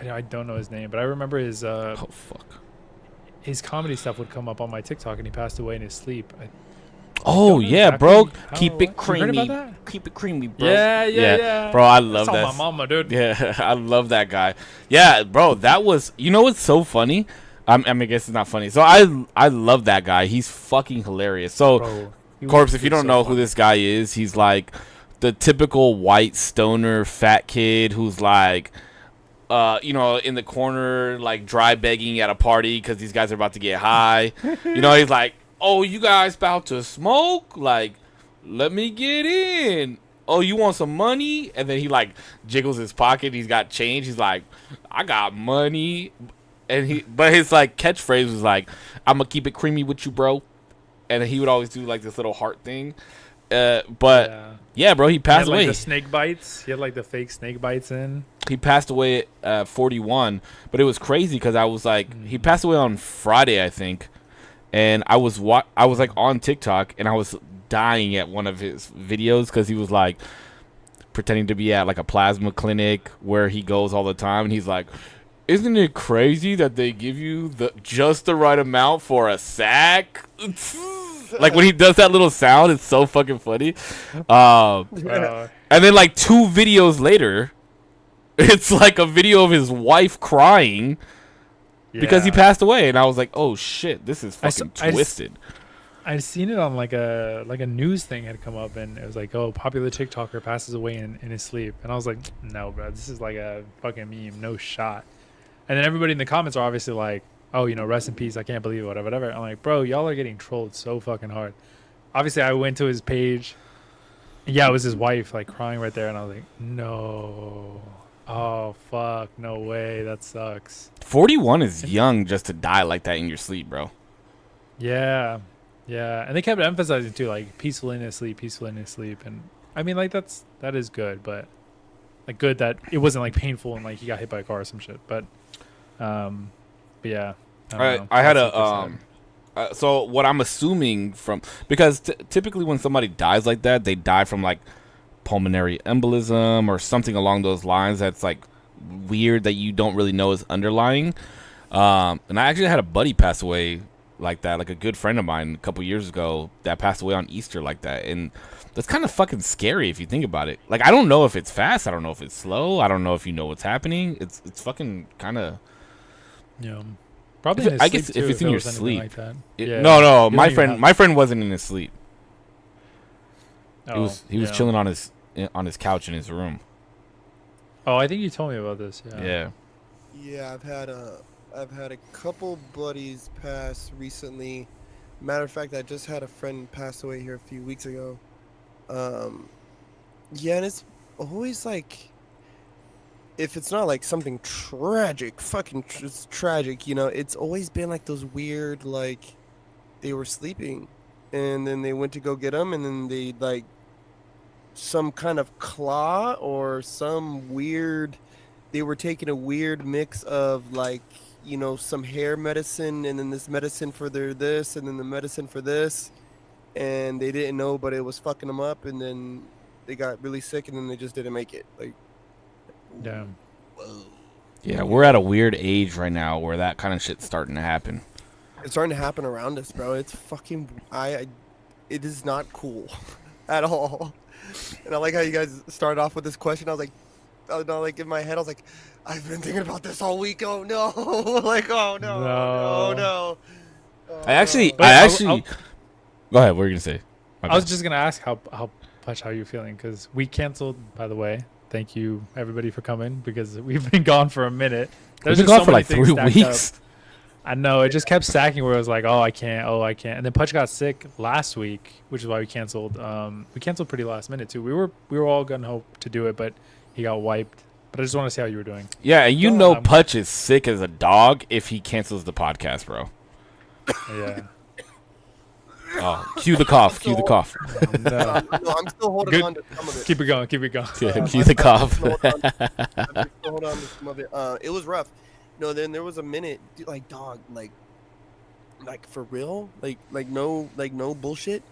I don't know his name, but I remember Oh fuck. his comedy stuff would come up on my TikTok, and he passed away in his sleep. I Oh don't know yeah, bro. exactly how or Keep it what. You heard about creamy. that? Keep it creamy, bro. Yeah, yeah, Yeah, bro. yeah. I That's love all that. my mama, dude. Yeah, I love that guy. Yeah, bro. That was. You know what's so funny? I mean, I guess it's not funny. So I love that guy. He's fucking hilarious. So, Bro, Corpse, if he you was don't so know who funny. this guy is, he's like the typical white stoner fat kid who's like in the corner, like dry begging at a party because these guys are about to get high. He's like, "Oh, you guys about to smoke? Like, let me get in. Oh, you want some money?" And then he like jiggles his pocket. He's got change. He's like, "I got money." But his like catchphrase was like, "I'm gonna keep it creamy with you, bro." And he would always do like this little heart thing. But Yeah. yeah, bro, he He had passed like away. the snake bites. He had like the fake snake bites in. He passed away at 41, but it was crazy because I was like, he Hmm. passed away on Friday, I think, and I was like on TikTok and I was dying at one of his videos because he was like pretending to be at like a plasma clinic where he goes all the time, and he's like, "Isn't it crazy that they give you just the right amount for a sack?" Like when he does that little sound, it's so fucking funny. Um, Uh, and then like 2 videos later, it's like a video of his wife crying because he yeah. passed away, and I was like, "Oh shit, this is I, s- fucking I, s- twisted." I seen it on like a news thing had come up, and it was like, oh, popular TikToker passes away in his sleep, and I was like, no, bro, this is like a fucking meme, no shot. And then everybody in the comments are obviously like, oh, rest in peace, I can't believe it, whatever, whatever. I'm like, bro, y'all are getting trolled so fucking hard. Obviously, I went to his page. Yeah, it was his wife like crying right there, and I was like, no, oh fuck, no way, that sucks. 41 is And young just to die like that in your sleep, bro. yeah, yeah, and they kept emphasizing too, like peaceful in his sleep, peaceful in his sleep, and I mean, like that is good, but like good that it wasn't like painful and like he got hit by a car or some shit, um, but yeah, I don't know, I had that's a super sad. so what I'm assuming from because typically when somebody dies like that, they die from like pulmonary embolism or something along those lines that's like weird that you don't really know is underlying. And I actually had a buddy pass away like that, like a good friend of mine a couple years ago that passed away on Easter like that. And that's kind of fucking scary if you think about it. Like I don't know if it's fast, I don't know if it's slow, I don't know if you know what's happening. It's fucking kind of Yeah, probably in his I sleep guess if too, it's if in it your was anything sleep. like that. No, Yeah, no, you don't even my have. friend wasn't in his sleep. Oh, He was yeah. chilling on his couch in his room. Oh, I think you told me about this. Yeah. Yeah. Yeah, I've had a couple buddies pass recently. Matter of fact, I just had a friend pass away here a few weeks ago. Um, yeah, and it's always like if it's not like something tragic, fucking just tragic, it's always been like those weird like they were sleeping and then they went to go get them and then they like some kind of claw or some weird they were taking a weird mix of like some hair medicine and then this medicine for their this and then the medicine for this and they didn't know but it was fucking them up and then they got really sick and then they just didn't make it like Damn. whoa. Yeah, we're at a weird age right now where that kind of shit's starting to happen. It's starting to happen around us, bro. It's fucking it is not cool at all. And I like how you guys started off with this question. I was like, oh no, like in my head, I was like, I've been thinking about this all week. Oh no, like oh no, no, No. no, I oh actually, no. But I I'll, actually. Go ahead. What were you gonna say? My I was bad. just gonna ask how much how you feeling because we canceled. By the way, thank you everybody for coming because we've been gone for a minute. We've There's been just gone so for many like things 3 stacked up. weeks. I know it just kept stacking where it was like, oh I can't, and then Putch got sick last week, which is why we canceled. We canceled pretty last minute too. We were all gonna hope to do it, but he got wiped. But I just want to see how you were doing. Yeah, and you God, know Putch is sick as a dog if he cancels the podcast, bro. Yeah. Oh, cue the cough. Cue the cough. No. No, I'm still holding Good. on to some of it. Keep it going. Keep it going. Yeah, I'm cue the cough. still holding on. I'm still holding on to some of it. It was rough. No, then there was a minute, dude, like dog, like for real, like no bullshit.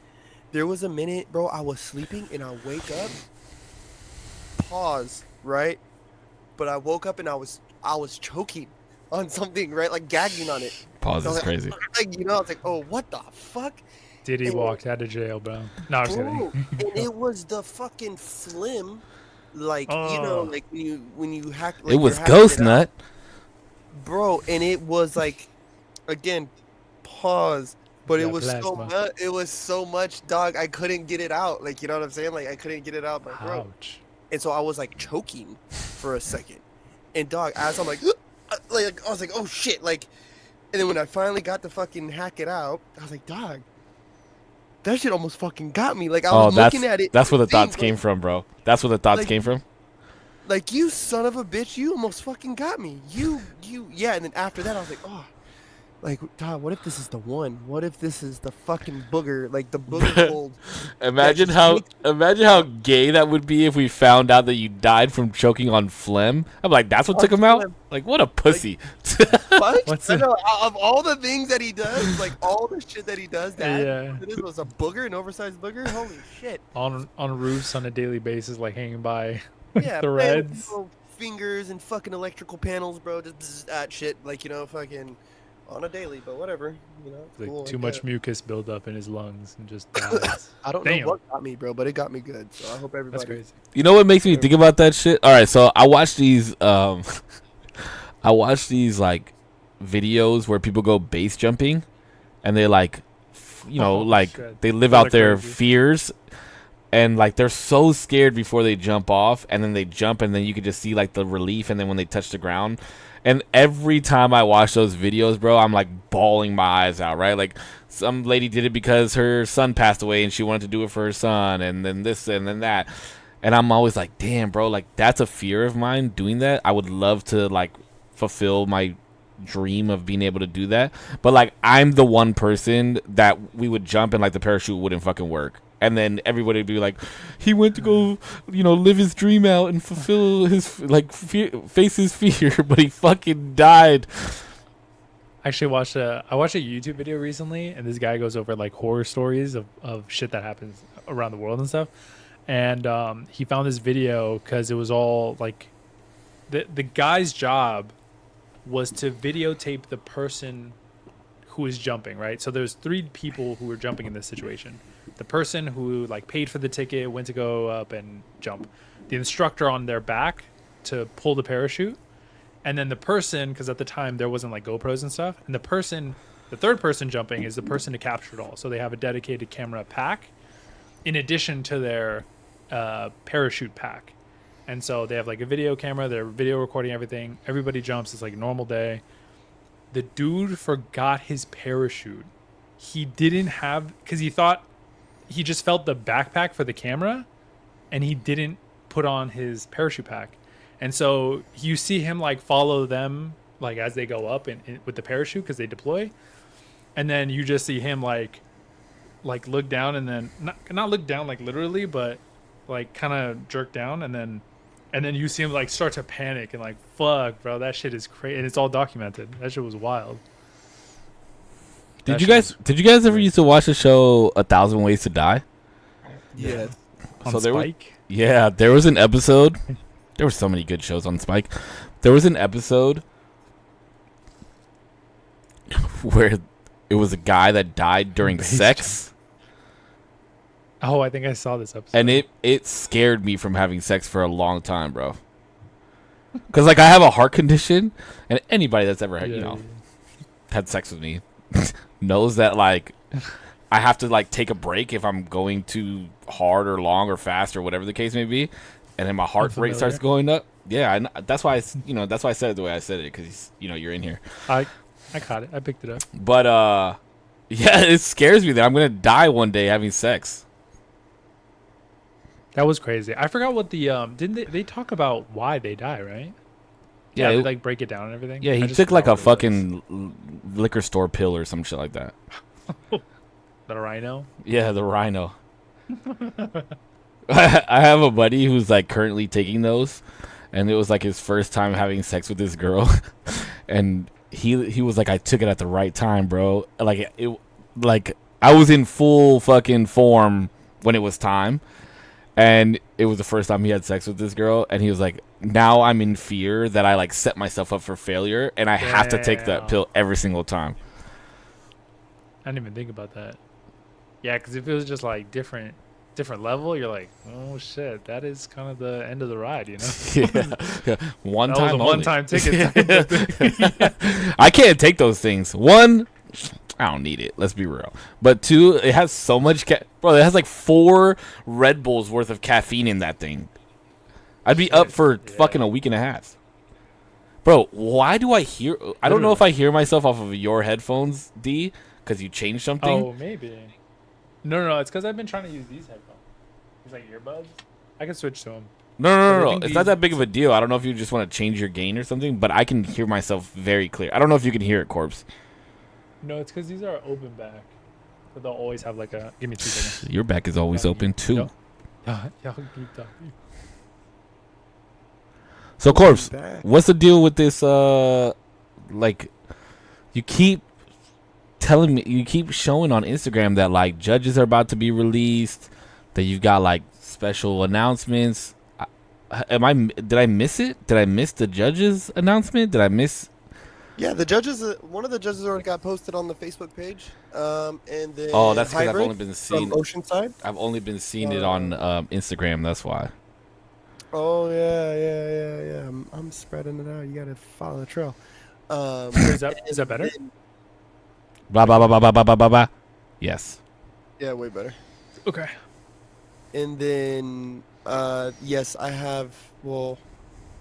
There was a minute, bro. I was sleeping and I wake up, pause, right? but I woke up and I was choking on something, right? Like gagging on it. Pause So I is was crazy. Like, I was like, oh, what the fuck? Diddy And- walked out of jail, bro. No, I'm just Bro, kidding. and it was the fucking phlegm, like Oh. like when you hack. Like, It was you're hacking Ghost it out, Nut. bro, and it was like, again, pause. But Yeah, it was so plasma. much. It was so much, dog. I couldn't get it out. Like, you know what I'm saying? Like, I couldn't get it out my throat. Ouch. And so I was like choking for a second. And dog, as I'm like I was like, oh shit, like. And then when I finally got to fucking hack it out, I was like, dog, that shit almost fucking got me. Like, I Oh, was looking at it. that's where the seeing, thoughts came from, bro. That's where the thoughts like- came from. Like, you son of a bitch, you almost fucking got me. Yeah. And then after that, I was like, oh, like, dog, what if this is the one? What if this is the fucking booger? Like, the booger cold. Imagine just how makes- gay that would be if we found out that you died from choking on phlegm. I'm like, that's what On took him out. phlegm. Like, what a pussy. Fuck? What's I it? know, of all the things that he does, like, all the shit that he does, that Yeah. this was a booger, an oversized booger? Holy shit. On roofs on a daily basis, like hanging by Yeah, threads. little fingers and fucking electrical panels, bro. Just that shit, like, fucking on a daily, but whatever, Like cool, too I much guess. mucus build up in his lungs and just dies. I don't Damn. know what got me, bro, but it got me good. So I hope everybody. That's crazy. You know what makes me think about that shit? All right, so I watch these I watch these like videos where people go base jumping and they like Oh, like shit. they live Those out are their crazy. fears and like they're so scared before they jump off and then they jump and then you can just see like the relief and then when they touch the ground. And every time I watch those videos, bro, I'm like bawling my eyes out, right? Like some lady did it because her son passed away and she wanted to do it for her son and then this and then that. And I'm always like, damn, bro, like that's a fear of mine doing that. I would love to like fulfill my dream of being able to do that. But like I'm the one person that we would jump and like the parachute wouldn't fucking work. And then everybody would be like, he went to go, live his dream out and fulfill his, like, face his fear, but he fucking died. I actually watched I watched a YouTube video recently, and this guy goes over like horror stories of shit that happens around the world and stuff. And he found this video because it was all like the guy's job was to videotape the person who is jumping, right? So there's 3 people who were jumping in this situation. The person who like paid for the ticket, went to go up and jump. The instructor on their back to pull the parachute. And then the person, because at the time there wasn't like GoPros and stuff. And the third person jumping is the person to capture it all. So they have a dedicated camera pack in addition to their parachute pack. And so they have like a video camera, they're video recording everything. Everybody jumps, it's like a normal day. The dude forgot his parachute. He didn't have, because he just felt the backpack for the camera and he didn't put on his parachute pack. And so you see him like follow them like as they go up and with the parachute because they deploy. And then you just see him like look down and then not look down like literally, but like kind of jerk down and then you see him like start to panic and like, fuck, bro, that shit is crazy. And it's all documented. That shit was wild. Did you guys ever used to watch the show 1,000 Ways to Die? Yeah. On So there was- Spike? Yeah, there was an episode. There were so many good shows on Spike. There was an episode where it was a guy that died during Based sex, Oh, I think I saw this episode. and it scared me from having sex for a long time, bro. Because like I have a heart condition, and anybody that's ever had sex with me knows that like I have to like take a break if I'm going too hard or long or fast or whatever the case may be, and then my heart rate starts going up. Yeah, that's why that's why I said it the way I said it because you're in here. I caught it. I picked it up. But yeah, it scares me that I'm gonna die one day having sex. That was crazy. I forgot what the didn't they talk about why they die, right? Yeah, they it- like break it down and everything. Yeah, I he just took like forgot a what it was. fucking liquor store pill or some shit like that. the rhino. Yeah, the rhino. I have a buddy who's like currently taking those, and it was like his first time having sex with this girl, and he was like, I took it at the right time, bro. Like I was in full fucking form when it was time, and it was the first time he had sex with this girl, and he was like, now I'm in fear that I like set myself up for failure, and I have to take that Damn. pill every single time. I didn't even think about that. Yeah, because if it was just like different level, you're like, oh shit, that is kind of the end of the ride, you know? Yeah. One That time was a only. one-time ticket. type of thing. I can't take those things. One, I don't need it. Let's be real. But two, it has so much bro. It has like 4 Red Bulls worth of caffeine in that thing. I'd be up for fucking a week and a half. Bro, why do I hear? I don't know if I hear myself off of your headphones, D, because you changed something. Oh, maybe. No. It's because I've been trying to use these headphones. These like earbuds. I can switch to them. No. think It's not these- that big of a deal. I don't know if you just want to change your gain or something, but I can hear myself very clear. I don't know if you can hear it, Corpse. No, it's because these are open back. But they'll always have like a. Give me 2 seconds. Your back is always open too. Y'all keep talking. So, Corpse, Back. what's the deal with this? Like, you keep telling me, you keep showing on Instagram that like judges are about to be released, that you've got like special announcements. Did I miss it? Did I miss the judges announcement? Did I miss? Yeah, the judges. One of the judges already got posted on the Facebook page. And then Oh, that's because I've Hybrid only been seeing. from Oceanside. I've only been seeing it on Instagram. That's why. Oh yeah. I'm spreading it out. You gotta follow the trail. Is that better? Blah blah blah blah blah blah blah blah blah. Yes. Yeah, way better. Okay. And then, yes, I have. Well,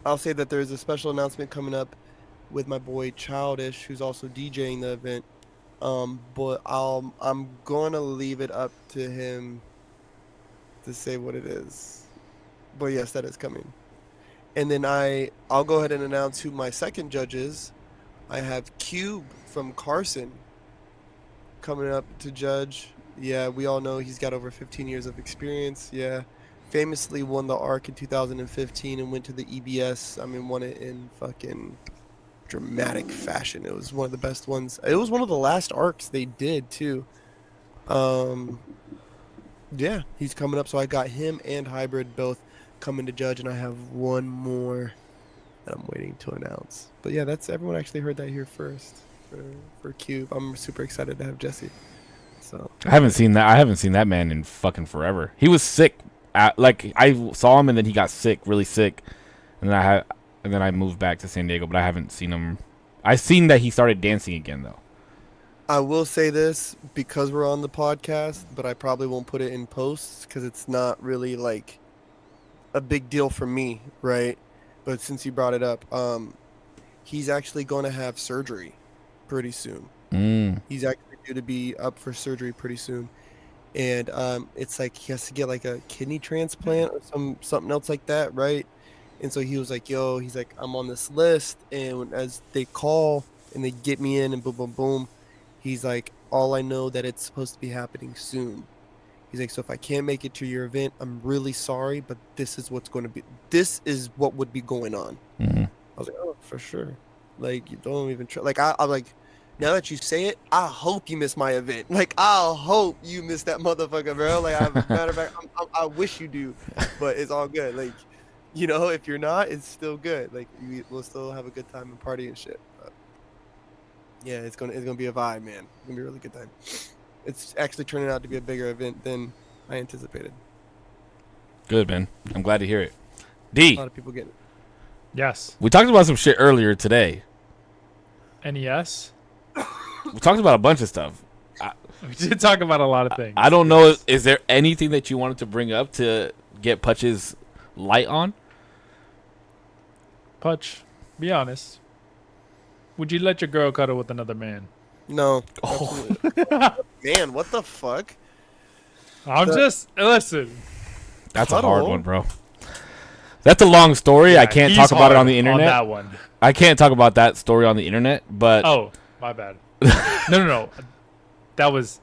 I'll say that there's a special announcement coming up with my boy Childish, who's also DJing the event. But I'm gonna leave it up to him to say what it is. But yes, that is coming. And then I'll go ahead and announce who my second judge is. I have Cube from Carson coming up to judge. Yeah, we all know he's got over 15 years of experience. Yeah, famously won the ARC in 2015 and went to the EBS. I mean, won it in fucking dramatic fashion. It was one of the best ones. It was one of the last ARCs they did too. Yeah, he's coming up. So I got him and Hybrid both coming to judge, and I have one more that I'm waiting to announce. But yeah, that's everyone actually heard that here first for Cube. I'm super excited to have Jesse. So I haven't seen that. I haven't seen that man in fucking forever. He was sick. Like I saw him and then he got sick, really sick, and then I moved back to San Diego. But I haven't seen him. I seen that he started dancing again though. I will say this because we're on the podcast, but I probably won't put it in posts because it's not really like a big deal for me, right? But since you brought it up, he's actually going to have surgery pretty soon. He's actually due to be up for surgery pretty soon, and it's like he has to get like a kidney transplant or something else like that, right? And so he was like, "Yo," he's like, "I'm on this list," and as they call and they get me in, and boom, boom, boom, he's like, "All I know that it's supposed to be happening soon." He's like, "So if I can't make it to your event, I'm really sorry, but this is what's going to be. This is what would be going on." Mm-hmm. I was like, "Oh, for sure." Like, you don't even try. Like, I'm like, now that you say it, I hope you miss my event. Like, I hope you miss that motherfucker, bro. Like, matter of fact, I wish you do, but it's all good. Like, you know, if you're not, it's still good. Like, we'll still have a good time and party and shit. But yeah, it's gonna be a vibe, man. It's gonna be a really good time. It's actually turning out to be a bigger event than I anticipated. Good, man. I'm glad to hear it. A D, lot of people getting it. Yes. we talked about some shit earlier today. NES. We talked about a bunch of stuff. We did talk about a lot of things. I don't know. Is there anything that you wanted to bring up to get Putch's light on? Putch, be honest. Would you let your girl cuddle with another man? No. Oh. Man, what the fuck? Listen. That's a Cuddle? hard one, bro. That's a long story. I can't he's talk about it hard on the internet. that one. I can't talk about that story on the internet, but Oh, my bad. No. That was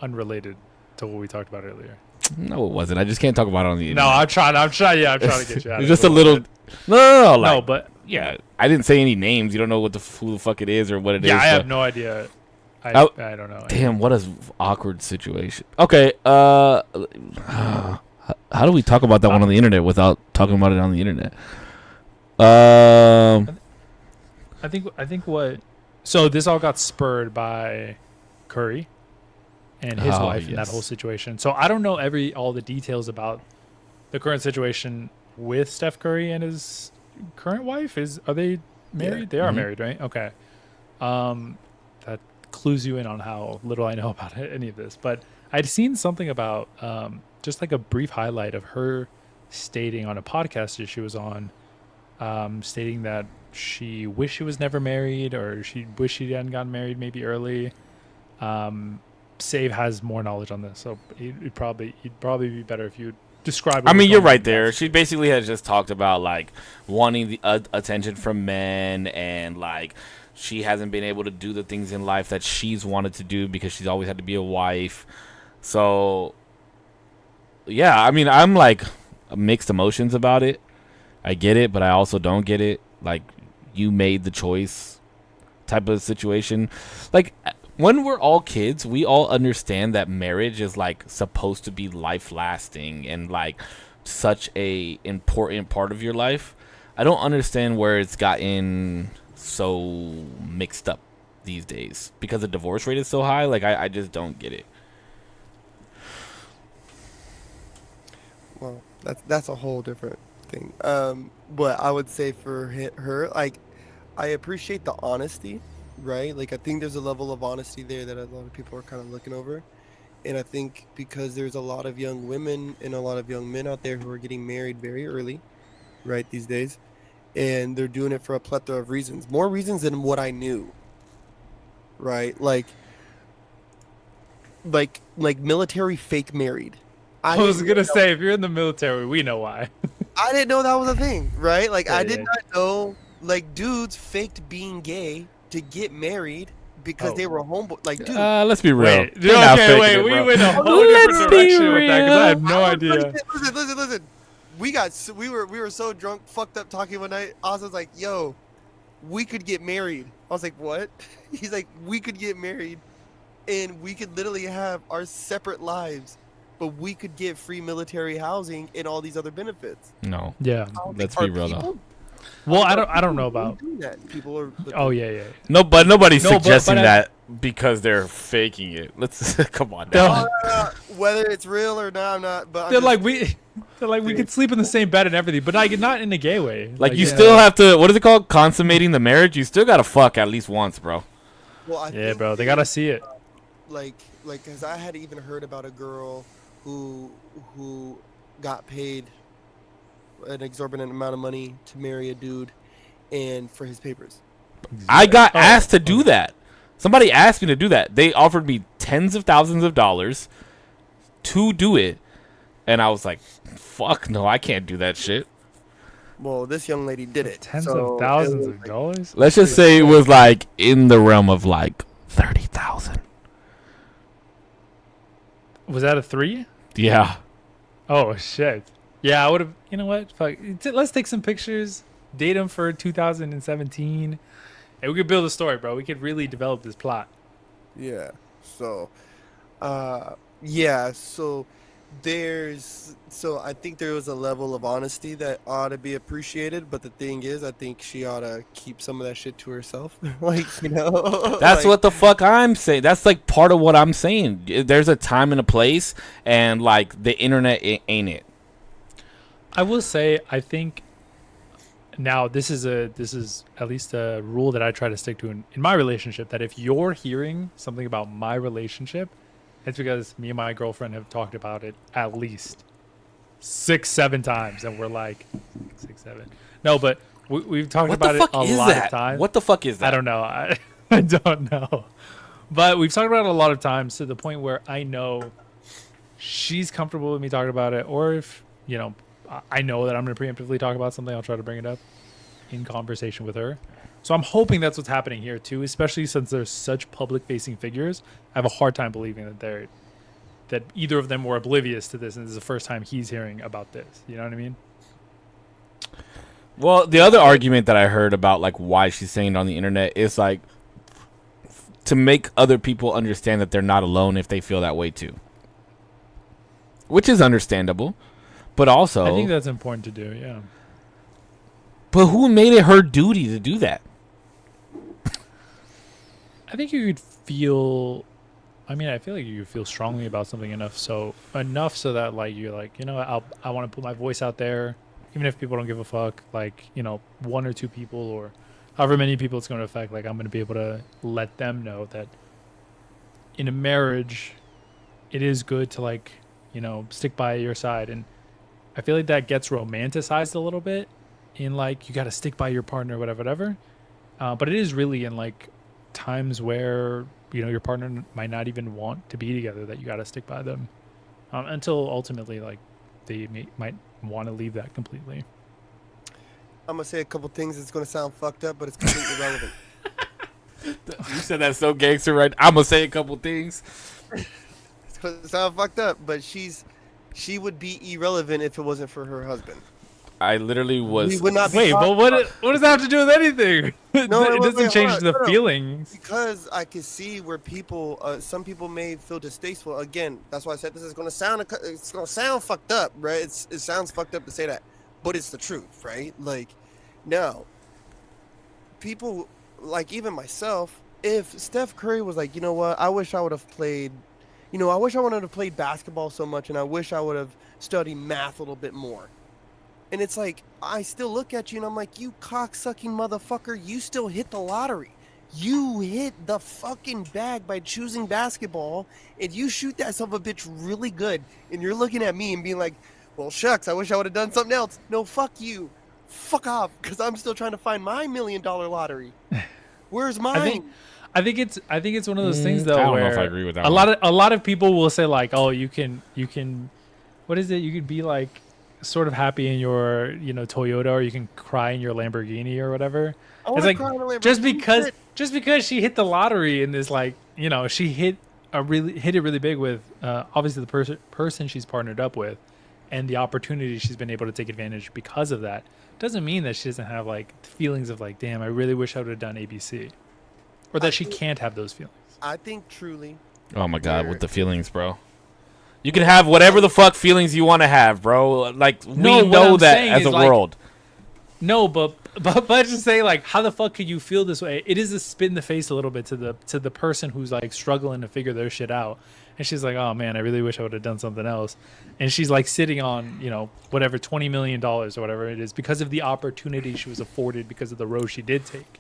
unrelated to what we talked about earlier. no, it wasn't. I just can't talk about it on the No, internet. I'm trying to get you out. It's of just it a little. bit. No. Like, No, but yeah, I didn't say any names. You don't know who the fuck it is or what it is. yeah, I have but- no idea. Oh, I don't know. Damn, what a awkward situation. Okay, How do we talk about that one on the internet without talking about it on the internet? Um, I think what. So this all got spurred by Curry and his Oh, wife in that yes. whole situation. So I don't know all the details about the current situation with Steph Curry and his current wife. Are they married? They are Mhm. married, right? Okay. That clues you in on how little I know about any of this. But I'd seen something about just like a brief highlight of her stating on a podcast that she was on, stating that she wished she was never married, or she wished she hadn't gotten married maybe early. Save has more knowledge on this, so it'd probably be better if you describe. I what was mean, you're going on right in there. that She basically has just talked about like wanting the attention from men, and like she hasn't been able to do the things in life that she's wanted to do because she's always had to be a wife. So, yeah, I mean, I'm like mixed emotions about it. I get it, but I also don't get it. Like, you made the choice type of situation. Like, when we're all kids, we all understand that marriage is like supposed to be life lasting and like such a important part of your life. I don't understand where it's gotten so mixed up these days because the divorce rate is so high. Like, I just don't get it. Well, that's a whole different thing. But I would say for her, like, I appreciate the honesty, right? Like, I think there's a level of honesty there that a lot of people are kind of looking over. And I think because there's a lot of young women and a lot of young men out there who are getting married very early, right, these days, and they're doing it for a plethora of reasons, more reasons than what I knew, right? Like military fake married. I was didn't gonna know- say, if you're in the military, we know why. I didn't know that was a thing, right? Like, I Yeah, did yeah. not know, like, dudes faked being gay to get married because Oh. they were homeboy. Like, dude. Let's be real. Wait, They're not okay, faking wait, it, we bro. went a whole Let's different be direction with that because I had real. no idea. Listen. We were so drunk, fucked up talking one night. Oz was like, "Yo, we could get married." I was like, "What?" He's like, "We could get married, and we could literally have our separate lives, but we could get free military housing and all these other benefits." No. Yeah. I was Let's like, be "Are real, though. people- Well, are I don't people know really about. doing that? People are. Oh yeah. No, but nobody's No, but- suggesting but I- that because they're faking it. Let's come on now. Whether it's real or not, I'm not. But I'm They're just- like we could sleep in the same bed and everything, but not in a gay way. Like, you yeah. still have to. What is it called? Consummating the marriage. You still gotta fuck at least once, bro. Well, I Yeah, think bro, they gotta see it. like because I had even heard about a girl who got paid an exorbitant amount of money to marry a dude and for his papers. I got Oh, asked to do that. Somebody asked me to do that. They offered me tens of thousands of dollars to do it, and I was like, "Fuck no, I can't do that shit." Well, this young lady did it. Tens so of it thousands was of like- dollars. Let's just say it was like in the realm of like 30,000. Was that a 3? Yeah. Oh shit. Yeah, I would have. You know what? Fuck. Let's take some pictures. Date them for 2017, and we could build a story, bro. We could really develop this plot. Yeah. So, yeah. So I think there was a level of honesty that ought to be appreciated, but the thing is, I think she ought to keep some of that shit to herself. Like, you know. That's like, what the fuck I'm saying. That's like part of what I'm saying. There's a time and a place, and like the internet ain't it. I will say, I think now this is at least a rule that I try to stick to in my relationship, that if you're hearing something about my relationship, it's because me and my girlfriend have talked about it at least 6-7 times, and we're like 6-7. No, but we've talked What about the it fuck a is lot that? of times. What the fuck is that? I don't know. I don't know. But we've talked about it a lot of times to the point where I know she's comfortable with me talking about it, or if, you know, I know that I'm going to preemptively talk about something, I'll try to bring it up in conversation with her. So I'm hoping that's what's happening here too, especially since they're such public-facing figures. I have a hard time believing that either of them were oblivious to this, and this is the first time he's hearing about this. You know what I mean? Well, the other argument that I heard about like why she's saying it on the internet is like to make other people understand that they're not alone if they feel that way too. Which is understandable. But also, I think that's important to do. Yeah. but who made it her duty to do that? I think you could feel. I mean, I feel like you could feel strongly about something enough so that like you're like, you know, I want to put my voice out there, even if people don't give a fuck. Like, you know, one or two people or however many people it's going to affect. Like, I'm going to be able to let them know that in a marriage, it is good to, like, you know, stick by your side. And I feel like that gets romanticized a little bit in like you got to stick by your partner, whatever. But it is really in like times where, you know, your partner might not even want to be together, that you got to stick by them until ultimately like they might want to leave that completely. I'm gonna say a couple things. It's gonna sound fucked up, but it's completely irrelevant. You said that so gangster, right? I'm gonna say a couple things. It's gonna sound fucked up, but she would be irrelevant if it wasn't for her husband. I literally was. We would not be Wait, but talking what about- does that have to do with anything? No, It wait, doesn't wait, change hold the on. No. feelings. Because I can see where people, some people may feel distasteful. Again, that's why I said this is gonna sound fucked up, right? It sounds fucked up to say that, but it's the truth, right? Like, now, people, like even myself, if Steph Curry was like, you know what, I wish I would have played, you know, I wish I would have played basketball so much, and I wish I would have studied math a little bit more. And it's like, I still look at you and I'm like, you cocksucking motherfucker, you still hit the lottery. You hit the fucking bag by choosing basketball, and you shoot that son of a bitch really good. And you're looking at me and being like, well, shucks, I wish I would have done something else. No, fuck you. Fuck off, because I'm still trying to find my $1 million lottery. Where's mine? I think it's one of those things I though don't know where if I agree with that a one. lot of people will say like, oh, you can what is it? You could be like sort of happy in your, you know, Toyota, or you can cry in your Lamborghini or whatever. I It's wanna like cry in a just Lamborghini. because she hit the lottery in this, like, you know, she hit it really big with obviously the person she's partnered up with, and the opportunity she's been able to take advantage because of that doesn't mean that she doesn't have like feelings of like, damn, I really wish I would have done ABC, or that she can't have those feelings. I think truly, Oh my god, Where- with the feelings, bro. You can have whatever the fuck feelings you want to have, bro. Like No, we what know I'm that saying as is, a like, world. No, but just say like, how the fuck could you feel this way? It is a spit in the face a little bit to the person who's like struggling to figure their shit out, and she's like, oh man, I really wish I would have done something else, and she's like sitting on, you know, whatever $20 million or whatever it is because of the opportunity she was afforded because of the road she did take.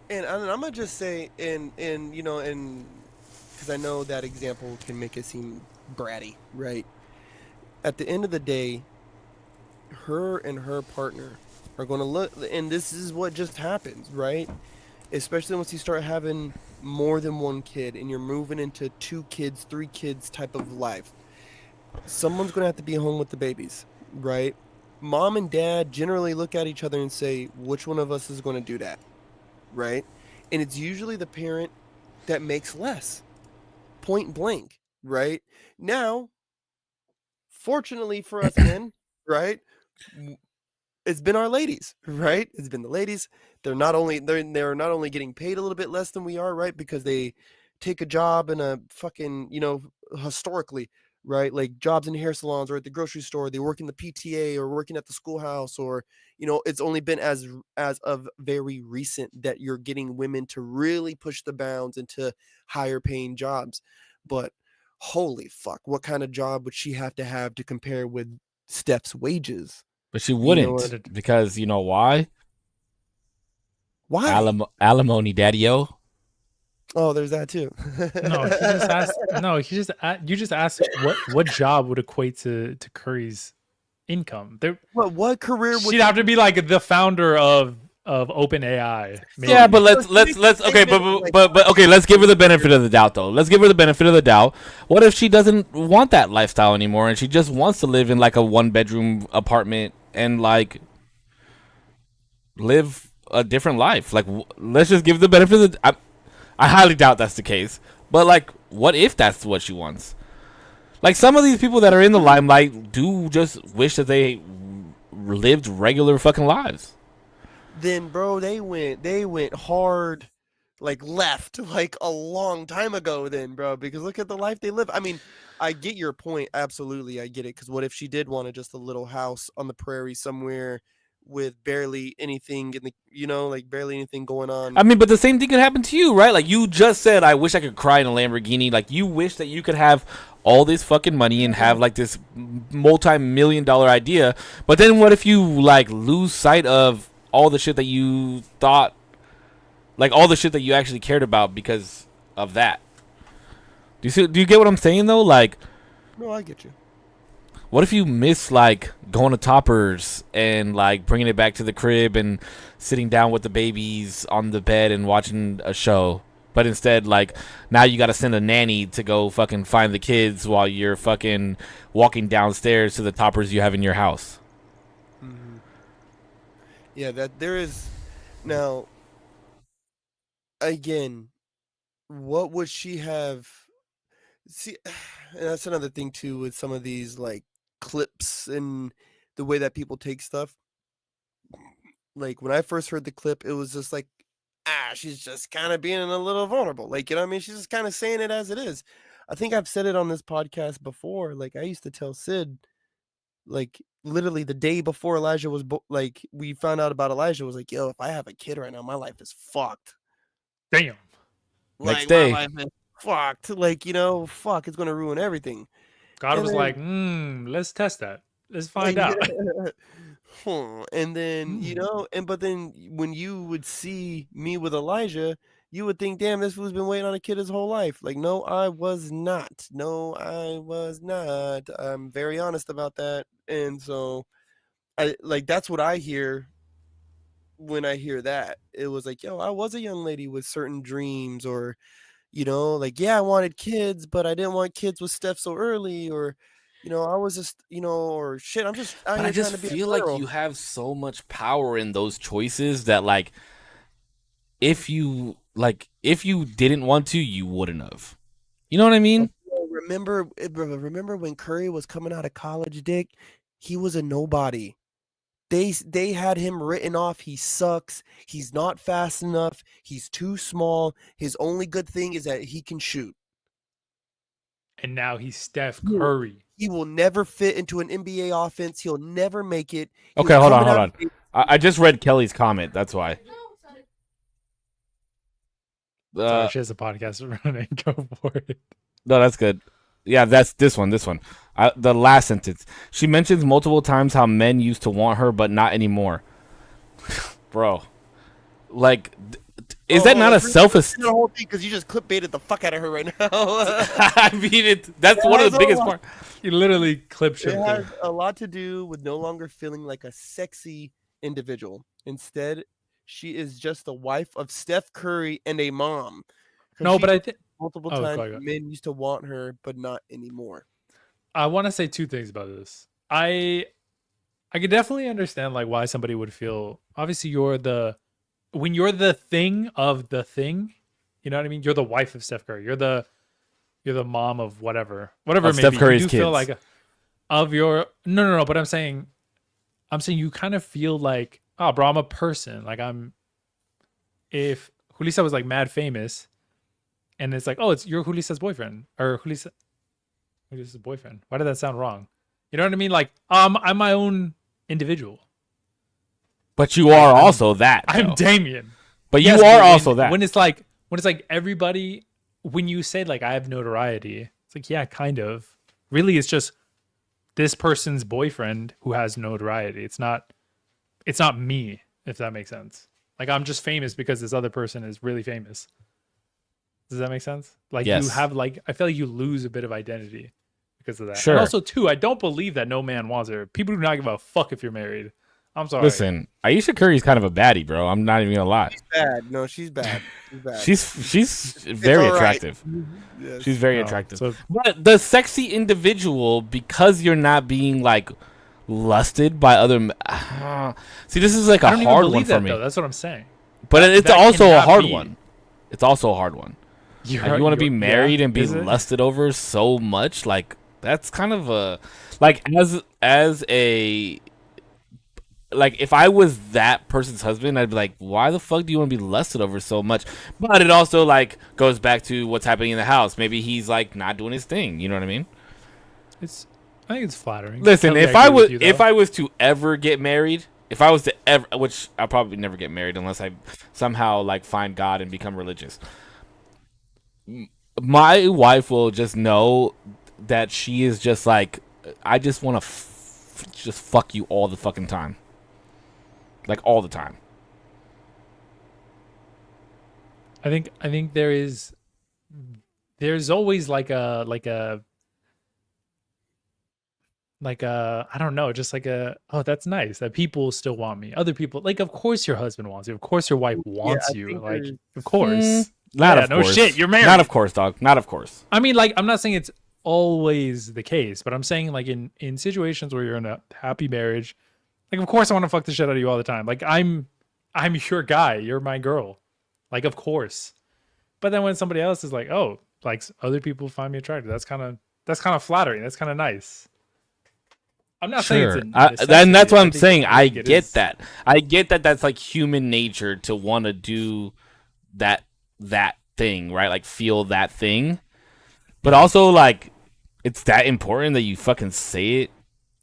and I'm gonna just say, and you know, and because I know that example can make it seem bratty, right? At the end of the day, her and her partner are going to look, and this is what just happens, right? Especially once you start having more than one kid and you're moving into 2 kids, 3 kids type of life. Someone's going to have to be home with the babies, right? Mom and dad generally look at each other and say, which one of us is going to do that, right? And it's usually the parent that makes less, point blank, right? Now, fortunately for us men, right? It's been our ladies, right? It's been the ladies. They're not only getting paid a little bit less than we are, right? Because they take a job in a fucking, you know, historically, right? Like jobs in hair salons or at the grocery store. They work in the PTA or working at the schoolhouse, or, you know, it's only been as of very recent that you're getting women to really push the bounds into higher paying jobs. But holy fuck, what kind of job would she have to compare with Steph's wages? But she know wouldn't, what? because you know why? Why? Alimony, daddy-o. Oh, there's that too. No, he just asked. No, you just asked what job would equate to Curry's income. There, What career would she'd have to be like the founder of OpenAI. maybe. Yeah, but let's okay, but okay, let's give her the benefit of the doubt though. Let's give her the benefit of the doubt. What if she doesn't want that lifestyle anymore and she just wants to live in like a 1-bedroom apartment and like live a different life? Like let's just give the benefit of the I highly doubt that's the case. But like what if that's what she wants? Like some of these people that are in the limelight do just wish that they lived regular fucking lives. Then bro, they went hard like left like a long time ago then, bro, because look at the life they live. I mean, I get your point. Absolutely. I get it. Because what if she did want just a little house on the prairie somewhere with barely anything in the, like barely anything going on? I mean, but the same thing could happen to you, right? Like you just said, I wish I could cry in a Lamborghini. Like you wish that you could have all this fucking money and have like this multi-million-dollar idea. But then what if you like lose sight of all the shit that you thought, like all the shit that you actually cared about because of that? Do you get what I'm saying though? Like, No, I get you. what if you miss like going to Toppers and like bringing it back to the crib and sitting down with the babies on the bed and watching a show? But instead, like, now you got to send a nanny to go fucking find the kids while you're fucking walking downstairs to the Toppers you have in your house. Mm-hmm. Yeah, that there is. Now, again, what would she have? See, and that's another thing too with some of these like clips and the way that people take stuff. Like when I first heard the clip, it was just like, she's just kind of being a little vulnerable. Like, you know what I mean? She's just kind of saying it as it is. I think I've said it on this podcast before. Like, I used to tell Sid, like, literally the day before Elijah was, like, we found out about Elijah, was like, yo, if I have a kid right now, my life is fucked. Damn. Next Like, day. my life is fucked. Like, fuck, it's going to ruin everything. God And was then- like, let's test that. Let's find out. And then, but then when you would see me with Elijah, you would think, damn, this fool's been waiting on a kid his whole life. Like, no, I was not. No, I was not. I'm very honest about that. And so that's what I hear when I hear that. It was like, yo, I was a young lady with certain dreams, or, like, yeah, I wanted kids, but I didn't want kids with Steph so early, or, I was just, or shit, I'm just out But here I just trying to be a feel like girl. you have so much power in those choices that like if you didn't want to, you wouldn't have. You know what I mean? Remember when Curry was coming out of college, Dick? He was a nobody. They had him written off. He sucks. He's not fast enough. He's too small. His only good thing is that he can shoot. And now he's Steph Curry. He will never fit into an NBA offense. He'll never make it. He Okay, was hold on, coming hold out on. of- I just read Kelly's comment. That's why. Sorry, she has a podcast running. Go for it. No, that's good. Yeah, that's this one. The last sentence. She mentions multiple times how men used to want her, but not anymore. Bro, like, is that not a self-esteem? The whole thing, because you just clickbaited the fuck out of her right now. I mean, that's one of the biggest parts. You literally clip It shipped has her. a lot to do with no longer feeling like a sexy individual. Instead, she is just the wife of Steph Curry and a mom. 'Cause No, she but I think multiple Oh, times go ahead. men used to want her, but not anymore. I want to say two things about this. I could definitely understand like why somebody would feel. Obviously, when you're the thing of the thing. You know what I mean? You're the wife of Steph Curry. You're the mom of whatever Of it may Steph be. Curry's You do feel kids. like of your no. But I'm saying you kind of feel like, oh, bro, I'm a person. Like if Julissa was like mad famous, and it's like, oh, you're Julissa's boyfriend or Julissa's boyfriend. Why did that sound wrong? You know what I mean? Like, I'm my own individual. But you are also that. I'm though. Damien. But Yes, you are but also that. When it's like everybody, when you say like I have notoriety, it's like, yeah, kind of. Really, it's just this person's boyfriend who has notoriety. It's not me, if that makes sense. Like, I'm just famous because this other person is really famous. Does that make sense? Like, Yes. you have like, I feel like you lose a bit of identity because of that. Sure. And also, too, I don't believe that no man wants her. People do not give a fuck if you're married. I'm sorry. Listen, Ayesha Curry's kind of a baddie, bro. I'm not even gonna lie. She's bad. No, she's bad. She's bad. She's very all right. attractive. Yes. She's very No, attractive. so- But the sexy individual, because you're not being like lusted by other. See, this is like I a don't even hard one believe for that, me. though. That's what I'm saying. But it's that also a cannot hard be. one. It's also a hard one. Like, you want to be married and be is it? lusted over so much, like that's kind of a like as a like if I was that person's husband, I'd be like, why the fuck do you want to be lusted over so much? But it also like goes back to what's happening in the house. Maybe he's like not doing his thing. You know what I mean? I think it's flattering. Listen, Totally if I agree was with you, if though. I was to ever get married, if I was to ever, which I'll probably never get married unless I somehow like find God and become religious. My wife will just know that she is just like, I just want to just fuck you all the fucking time, like all the time. I think there's always like a I don't know, just like a, oh, that's nice that people still want me. Other people, like, of course your husband wants you. Of course your wife Yeah, wants I you. think Like, there's of course. Not Yeah, of no course. shit, you're married. Not of course, dog. Not of course. I mean, like, I'm not saying it's always the case, but I'm saying like in situations where you're in a happy marriage, like of course I want to fuck the shit out of you all the time. Like I'm your guy, you're my girl. Like of course. But then when somebody else is like, oh, like other people find me attractive, that's kind of flattering. That's kind of nice. I'm not saying it's a Then necessity. that's what I'm think- saying. I think it get is. that. I get that. That's like human nature to want to do that thing, right? Like feel that thing. But also, like, it's that important that you fucking say it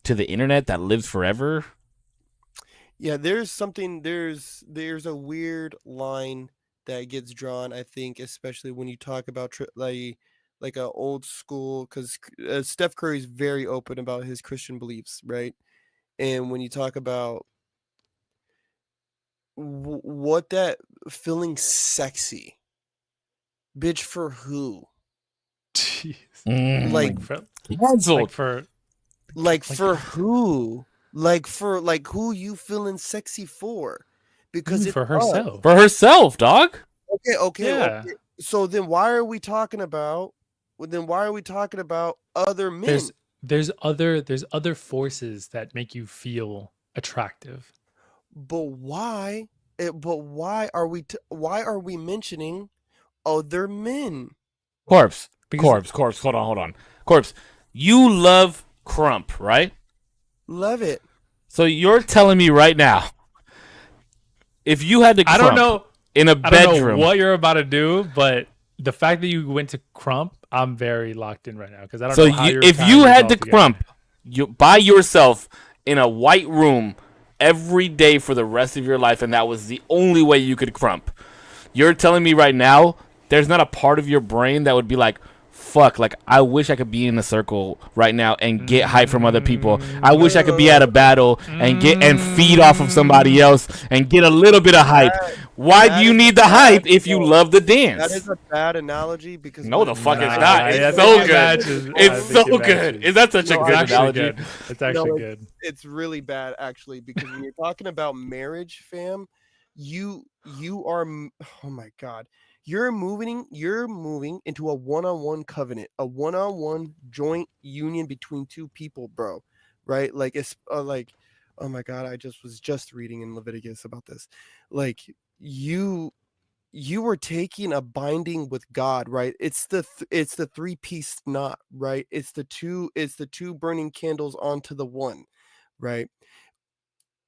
to the internet that lives forever. Yeah, there's a weird line that gets drawn, I think, especially when you talk about like a old school, because Steph Curry's very open about his Christian beliefs, right? And when you talk about what that feeling sexy, bitch, for who? Jeez. Like, Canceled. Like for like for who? Like for like who you feeling sexy for? Because for it's us. herself. For herself, dog. Okay. Yeah. So then why are we talking about? Well, then why are we talking about other men? There's other forces that make you feel attractive. But why? Why are we mentioning other men? Corpse. Because- Corpse. Hold on. Corpse. You love Crump, right? Love it. So you're telling me right now, if you had to I Crump don't know. in a I don't bedroom, know what you're about to do, but the fact that you went to Crump, I'm very locked in right now because I don't so know how you're if tying you this had all to together. Crump you by yourself in a white room every day for the rest of your life, and that was the only way you could Crump, you're telling me right now there's not a part of your brain that would be like, fuck, like I wish I could be in a circle right now and get hype from other people. I wish I could be at a battle and get and feed off of somebody else and get a little bit of hype. Why that do you is need a the hype bad if you quote. love the That dance? is a bad analogy because No, the fuck Nah, it's not. I It's think so it good. matches. I It's think so it good. matches. Is that such a No, good It's actually analogy? good. It's actually No, good. it's really bad actually because when you're talking about marriage, fam, you are oh my god, you're moving into a one-on-one covenant, a one-on-one joint union between two people, bro, right? Like it's like, oh my god, I was just reading in Leviticus about this. Like you were taking a binding with God, right? It's the three-piece knot, right? It's the two burning candles onto the one, right?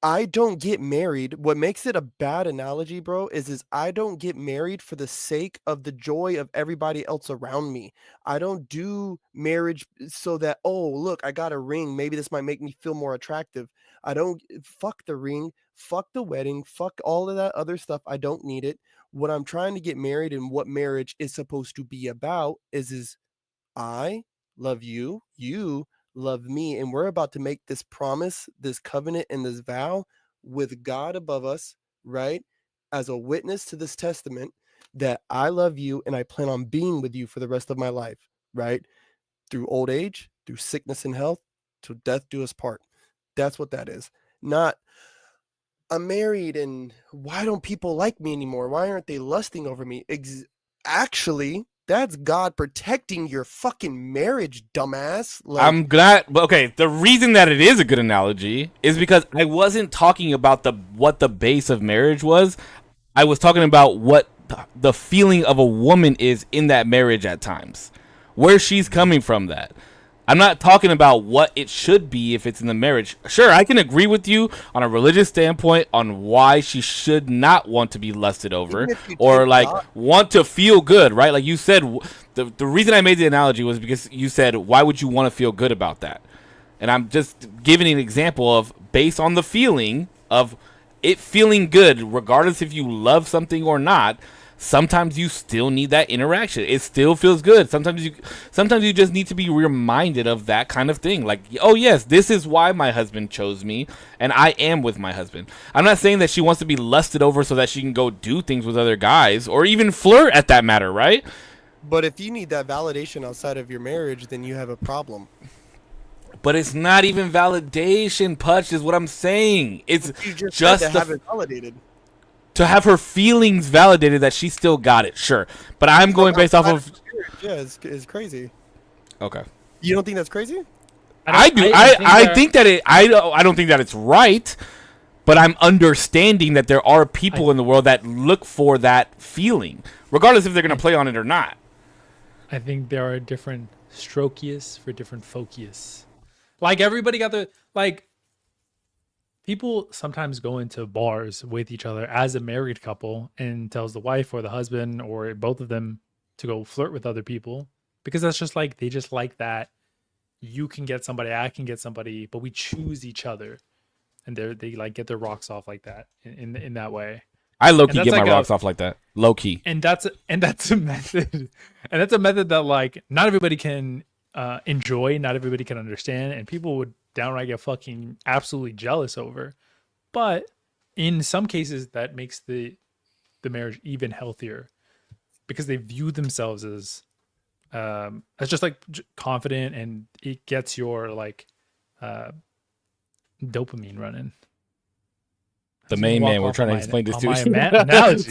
I don't get married. What makes it a bad analogy, bro, is I don't get married for the sake of the joy of everybody else around me. I don't do marriage so that, oh, look, I got a ring. Maybe this might make me feel more attractive. I don't fuck the ring, fuck the wedding, fuck all of that other stuff. I don't need it. What I'm trying to get married and what marriage is supposed to be about is I love you, you love me, and we're about to make this promise, this covenant, and this vow with God above us, right? As a witness to this testament that I love you and I plan on being with you for the rest of my life, right? Through old age, through sickness and health, till death do us part. That's what that is. Not I'm married and why don't people like me anymore? Why aren't they lusting over me? Actually, that's God protecting your fucking marriage, dumbass. Like, I'm glad. But okay, the reason that it is a good analogy is because I wasn't talking about what the base of marriage was. I was talking about what the feeling of a woman is in that marriage at times, where she's coming from. That I'm not talking about what it should be if it's in the marriage. Sure, I can agree with you on a religious standpoint on why she should not want to be lusted over Even if you or take like God- want to feel good, right? Like you said, the reason I made the analogy was because you said, why would you want to feel good about that? And I'm just giving an example of based on the feeling of it feeling good, regardless if you love something or not. Sometimes you still need that interaction. It still feels good. Sometimes you just need to be reminded of that kind of thing. Like, oh yes, this is why my husband chose me, and I am with my husband. I'm not saying that she wants to be lusted over so that she can go do things with other guys or even flirt at that matter, right? But if you need that validation outside of your marriage, then you have a problem. But it's not even validation, Putch, is what I'm saying. It's You just, just said to the have it validated. to have her feelings validated that she still got it, sure. But I'm going based off of Yeah, it's crazy. okay. You don't think that's crazy? I do. I think that it. I don't think that it's right, but I'm understanding that there are people in the world that look for that feeling, regardless if they're going to play on it or not. I think there are different strokius for different fokius. Like everybody got the like. People sometimes go into bars with each other as a married couple and tells the wife or the husband or both of them to go flirt with other people because that's just like they just like that. You can get somebody, I can get somebody, but we choose each other, and they like get their rocks off like that in that way. I low key And get that's my like rocks off like that. Low key. And that's a method, and that's a method that like not everybody can enjoy, not everybody can understand, and people would downright get fucking absolutely jealous over. But in some cases, that makes the marriage even healthier because they view themselves as just like confident, and it gets your like dopamine running. The As you main walk man, we're off trying to on explain this on to my you. analogy.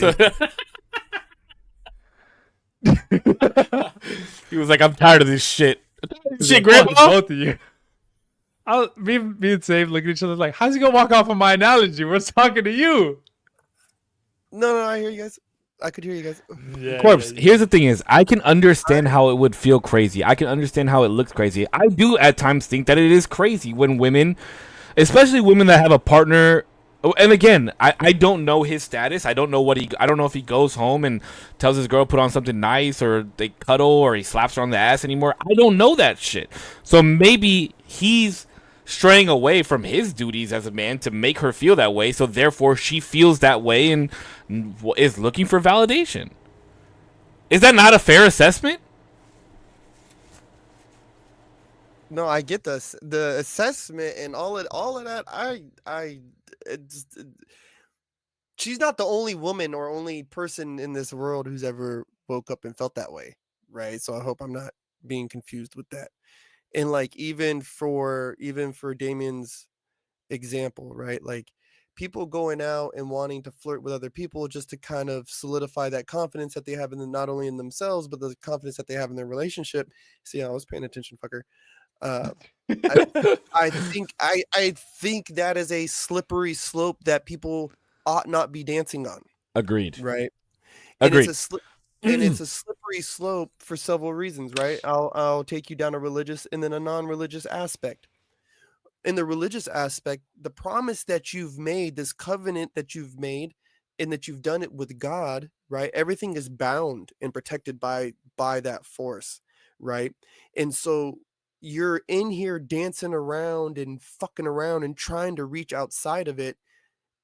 He was like, I'm tired of this shit. He's Shit, like, "Fuck grandma. both of you." Me and Save look at each other like, how's he gonna walk off on my analogy? We're talking to you. No, I hear you guys. I could hear you guys. Yeah, Corpse, here's the thing is, I can understand how it would feel crazy. I can understand how it looks crazy. I do at times think that it is crazy when women, especially women that have a partner, and again, I don't know his status. I don't know I don't know if he goes home and tells his girl put on something nice or they cuddle or he slaps her on the ass anymore. I don't know that shit. So maybe he's straying away from his duties as a man to make her feel that way, so therefore she feels that way and is looking for validation. Is that not a fair assessment? No, I get this. The assessment and all of that. She's not the only woman or only person in this world who's ever woke up and felt that way, right? So I hope I'm not being confused with that. And like even for Damien's example, right? Like people going out and wanting to flirt with other people just to kind of solidify that confidence that they have in not only in themselves but the confidence that they have in their relationship. See, I was paying attention, fucker. I think that is a slippery slope that people ought not be dancing on. Agreed. Right. Agreed. And it's a slippery slope for several reasons, right? I'll take you down a religious and then a non-religious aspect. In the religious aspect, the promise that you've made, this covenant that you've made, and that you've done it with God, right? Everything is bound and protected by that force, right? And so you're in here dancing around and fucking around and trying to reach outside of it,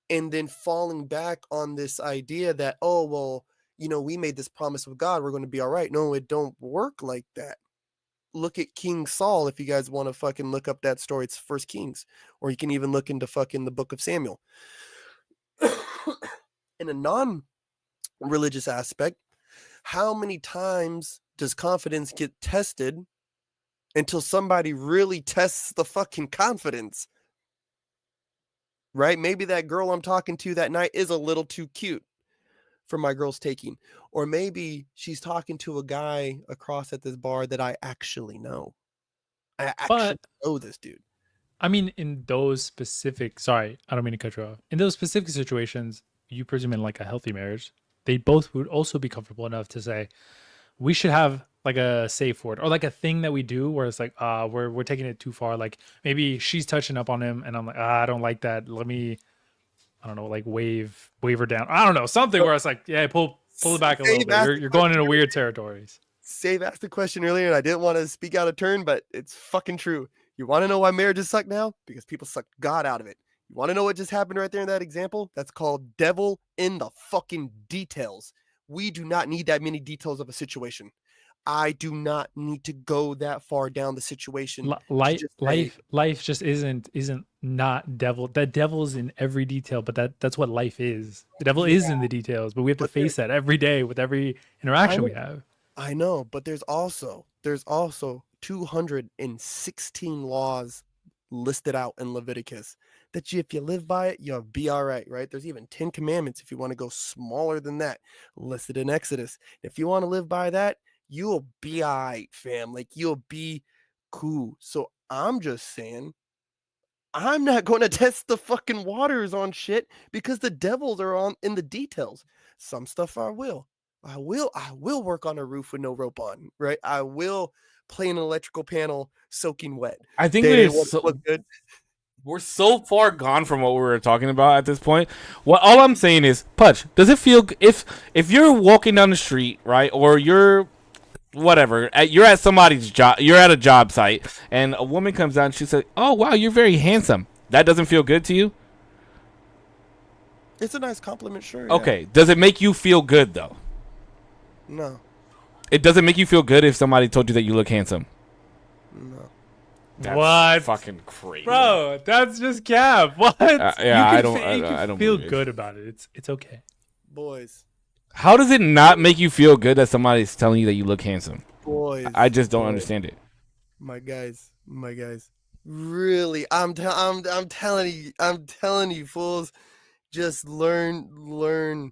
and then falling back on this idea that, oh, well, we made this promise with God, we're going to be all right. No, it don't work like that. Look at King Saul if you guys want to fucking look up that story. It's First Kings, or you can even look into fucking the Book of Samuel. In a non-religious aspect, how many times does confidence get tested until somebody really tests the fucking confidence? Right? Maybe that girl I'm talking to that night is a little too cute for my girl's taking. Or maybe she's talking to a guy across at this bar that I actually know. I actually know this dude. I mean, in those specific, sorry, I don't mean to cut you off. In those specific situations, you presume in like a healthy marriage, they both would also be comfortable enough to say, we should have like a safe word or like a thing that we do where it's like we're taking it too far. Like maybe she's touching up on him and I'm like, I don't like that. Let me, I don't know, like wave her down. I don't know, something where it's like, yeah, pull it back a little Save bit. asked You're the going into question weird territories. Save asked the question earlier, and I didn't want to speak out of turn, but it's fucking true. You want to know why marriages suck now? Because people suck God out of it. You want to know what just happened right there in that example? That's called devil in the fucking details. We do not need that many details of a situation. I do not need to go that far down the situation. Life just isn't not devil. That devil's in every detail, but that's what life is. The devil is in the details, but we have to face that every day with every interaction we have. I know, but there's also 216 laws listed out in Leviticus that if you live by it, you'll be all right, right? There's even 10 commandments if you want to go smaller than that, listed in Exodus. If you want to live by that, you'll be all right, fam. Like you'll be cool. So I'm just saying, I'm not going to test the fucking waters on shit because the devils are on in the details. Some stuff I will work on a roof with no rope on, right? I will play an electrical panel soaking wet. I think we're so far gone from what we were talking about at this point. All I'm saying is, Pudge, does it feel if you're walking down the street, right, or you're whatever, you're at somebody's job, you're at a job site, and a woman comes down and she says, "Oh wow, you're very handsome." That doesn't feel good to you? It's a nice compliment, sure. Okay, yeah. Does it make you feel good though? No. It doesn't make you feel good if somebody told you that you look handsome. No. That's what? Fucking crazy, bro. That's just cap. What? Yeah, I don't feel good about it. It's okay. Boys. How does it not make you feel good that somebody's telling you that you look handsome? Boys. I just don't understand it. My guys. Really, I'm telling you, fools. Just learn.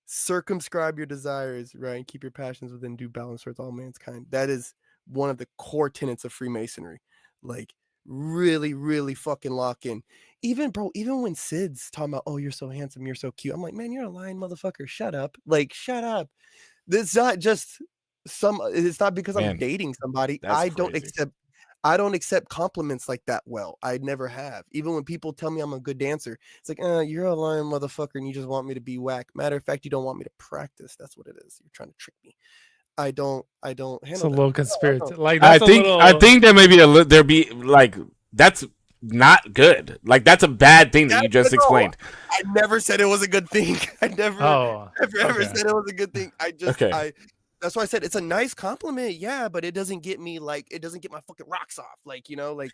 Circumscribe your desires, right? And keep your passions within due balance towards all mankind. That is one of the core tenets of Freemasonry. Like, really, really fucking lock in. Even when Sid's talking about, oh, you're so handsome, you're so cute. I'm like, man, you're a lying motherfucker. Shut up. Like, shut up. It's not just it's not because I'm dating somebody. I don't accept compliments like that well. I never have. Even when people tell me I'm a good dancer, it's like, you're a lying motherfucker and you just want me to be whack. Matter of fact, you don't want me to practice. That's what it is. You're trying to trick me. I don't handle it's a little conspiracy. Like I think there may be there be like that's not good. Like that's a bad thing that you just explained. I never said it was a good thing. I never ever said it was a good thing. That's why I said it's a nice compliment, yeah, but it doesn't get me it doesn't get my fucking rocks off, like no, but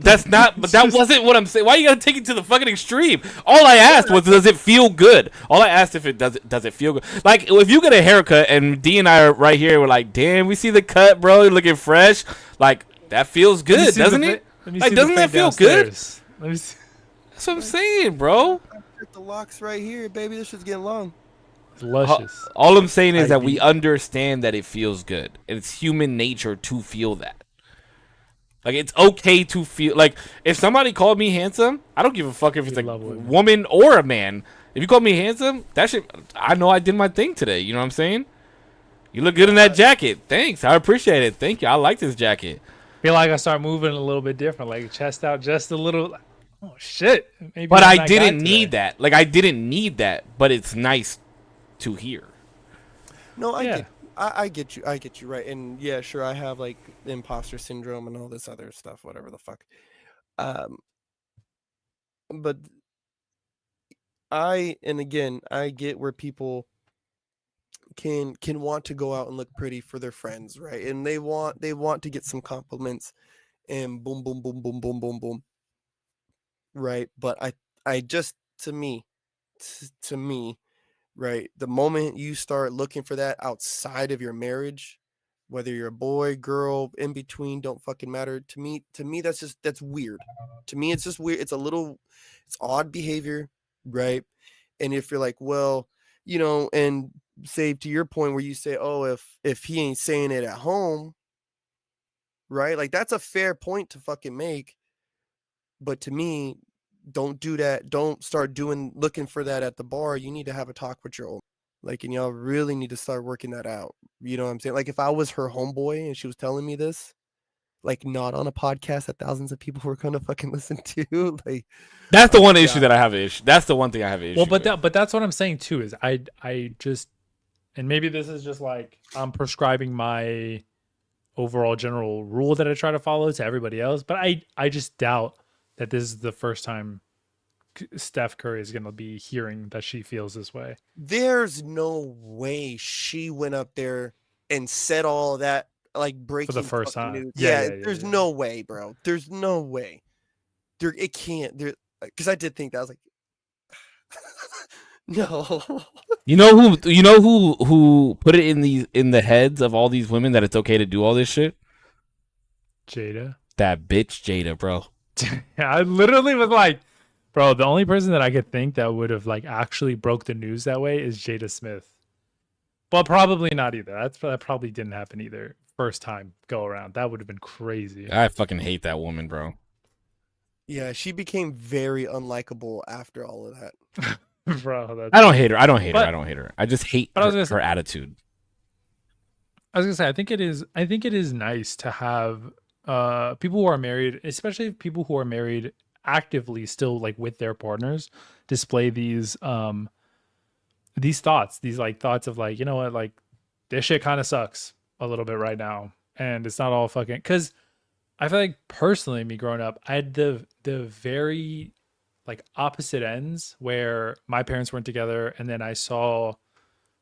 that wasn't what I'm saying. Why you gotta take it to the fucking extreme? All I asked was, does it feel good? All I asked if it does it feel good? Like if you get a haircut and D and I are right here, we're like, damn, we see the cut, bro, you're looking fresh. Like that feels good, doesn't it? Like doesn't that feel good? Let me see. That's what I'm saying, bro. I got the locks right here, baby. This shit's getting long. It's luscious. All I'm saying is that we understand that it feels good. And it's human nature to feel that. Like, it's okay to feel... Like, if somebody called me handsome, I don't give a fuck if it's a woman or a man. If you call me handsome, that shit... I know I did my thing today. You know what I'm saying? You look good in that jacket. Thanks. I appreciate it. Thank you. I like this jacket. Feel like I start moving a little bit different. Like, chest out just a little... Oh, shit. Maybe but I didn't need that. Like, I didn't need that. But it's nice to hear. No, I get you. I get you, right. And yeah, sure, I have like imposter syndrome and all this other stuff, whatever the fuck. But I get where people can want to go out and look pretty for their friends, right? And they want to get some compliments and boom, boom, boom, boom, boom, boom, boom. Right. But I just to me, right, the moment you start looking for that outside of your marriage, whether you're a boy, girl, in between, don't fucking matter. To me, that's weird. To me, it's just weird. It's odd behavior, right? And if you're like, well, and say to your point where you say, oh, if he ain't saying it at home, right? Like that's a fair point to fucking make. But to me, don't do that. Don't start looking for that at the bar. You need to have a talk with your own. Like, and y'all really need to start working that out. You know what I'm saying? Like, if I was her homeboy and she was telling me this, like, not on a podcast that thousands of people were gonna fucking listen to, like, That's the oh one issue god. that I have an issue. That's the one thing I have an issue Well, but with. that's what I'm saying too. Is I just, and maybe this is just like I'm prescribing my overall general rule that I try to follow to everybody else, but I just doubt that this is the first time Steph Curry is going to be hearing that she feels this way. There's no way she went up there and said all that, like, For the breaking first fucking time. news. Yeah, Yeah, yeah, yeah, there's yeah. no way, bro. There's no way. It can't. There, because I did think that. I was like, no. You know who? You know who put it in the heads of all these women that it's okay to do all this shit? Jada. That bitch Jada, bro. I literally was like, bro, the only person that I could think that would have like actually broke the news that way is Jada Smith. But probably not either. That probably didn't happen either. First time go around. That would have been crazy. I fucking hate that woman, bro. Yeah, she became very unlikable after all of that. Bro, that's I don't hate her. I don't hate her. But- I don't hate her. I just hate but I was her, gonna say- her attitude. I was gonna say, I think it is nice to have people who are married, especially people who are married actively still like with their partners, display these thoughts, these like thoughts of like, you know what, like this shit kind of sucks a little bit right now. And it's not all fucking, because I feel like personally, me growing up, I had the very like opposite ends where my parents weren't together, and then I saw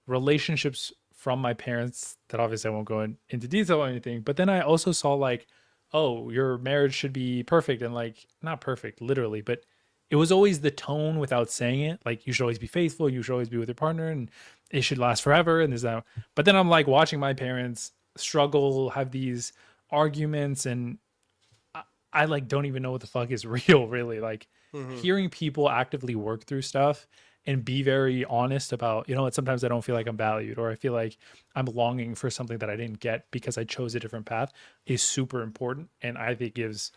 relationships from my parents that obviously I won't go into detail or anything, but then I also saw like, oh, your marriage should be perfect, and like not perfect literally, but it was always the tone without saying it. Like you should always be faithful, you should always be with your partner, and it should last forever. And there's that. But then I'm like watching my parents struggle, have these arguments, and I like don't even know what the fuck is real, really. Like hearing people actively work through stuff and be very honest about, you know what, sometimes I don't feel like I'm valued, or I feel like I'm longing for something that I didn't get because I chose a different path, is super important. And I think gives,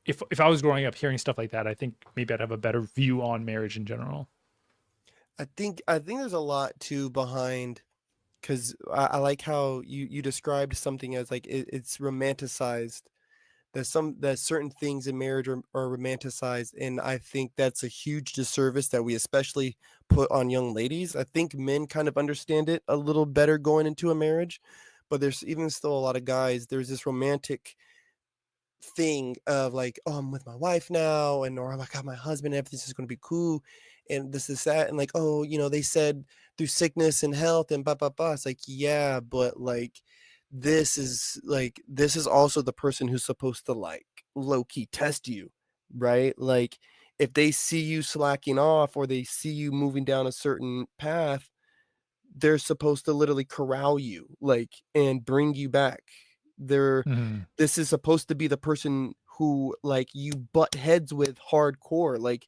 if I was growing up hearing stuff like that, I think maybe I'd have a better view on marriage in general. I think there's a lot too behind, because I like how you described something as like it's romanticized. That certain things in marriage are romanticized, and I think that's a huge disservice that we especially put on young ladies. I think men kind of understand it a little better going into a marriage, but there's even still a lot of guys. There's this romantic thing of like, oh, I'm with my wife now, and or I got my husband, everything's just gonna be cool, and this is that, and like, oh, they said through sickness and health and blah blah blah. It's like, yeah, but like this is also the person who's supposed to like low key test you, right? Like if they see you slacking off or they see you moving down a certain path, they're supposed to literally corral you, like, and bring you back. They're This is supposed to be the person who like you butt heads with hardcore, like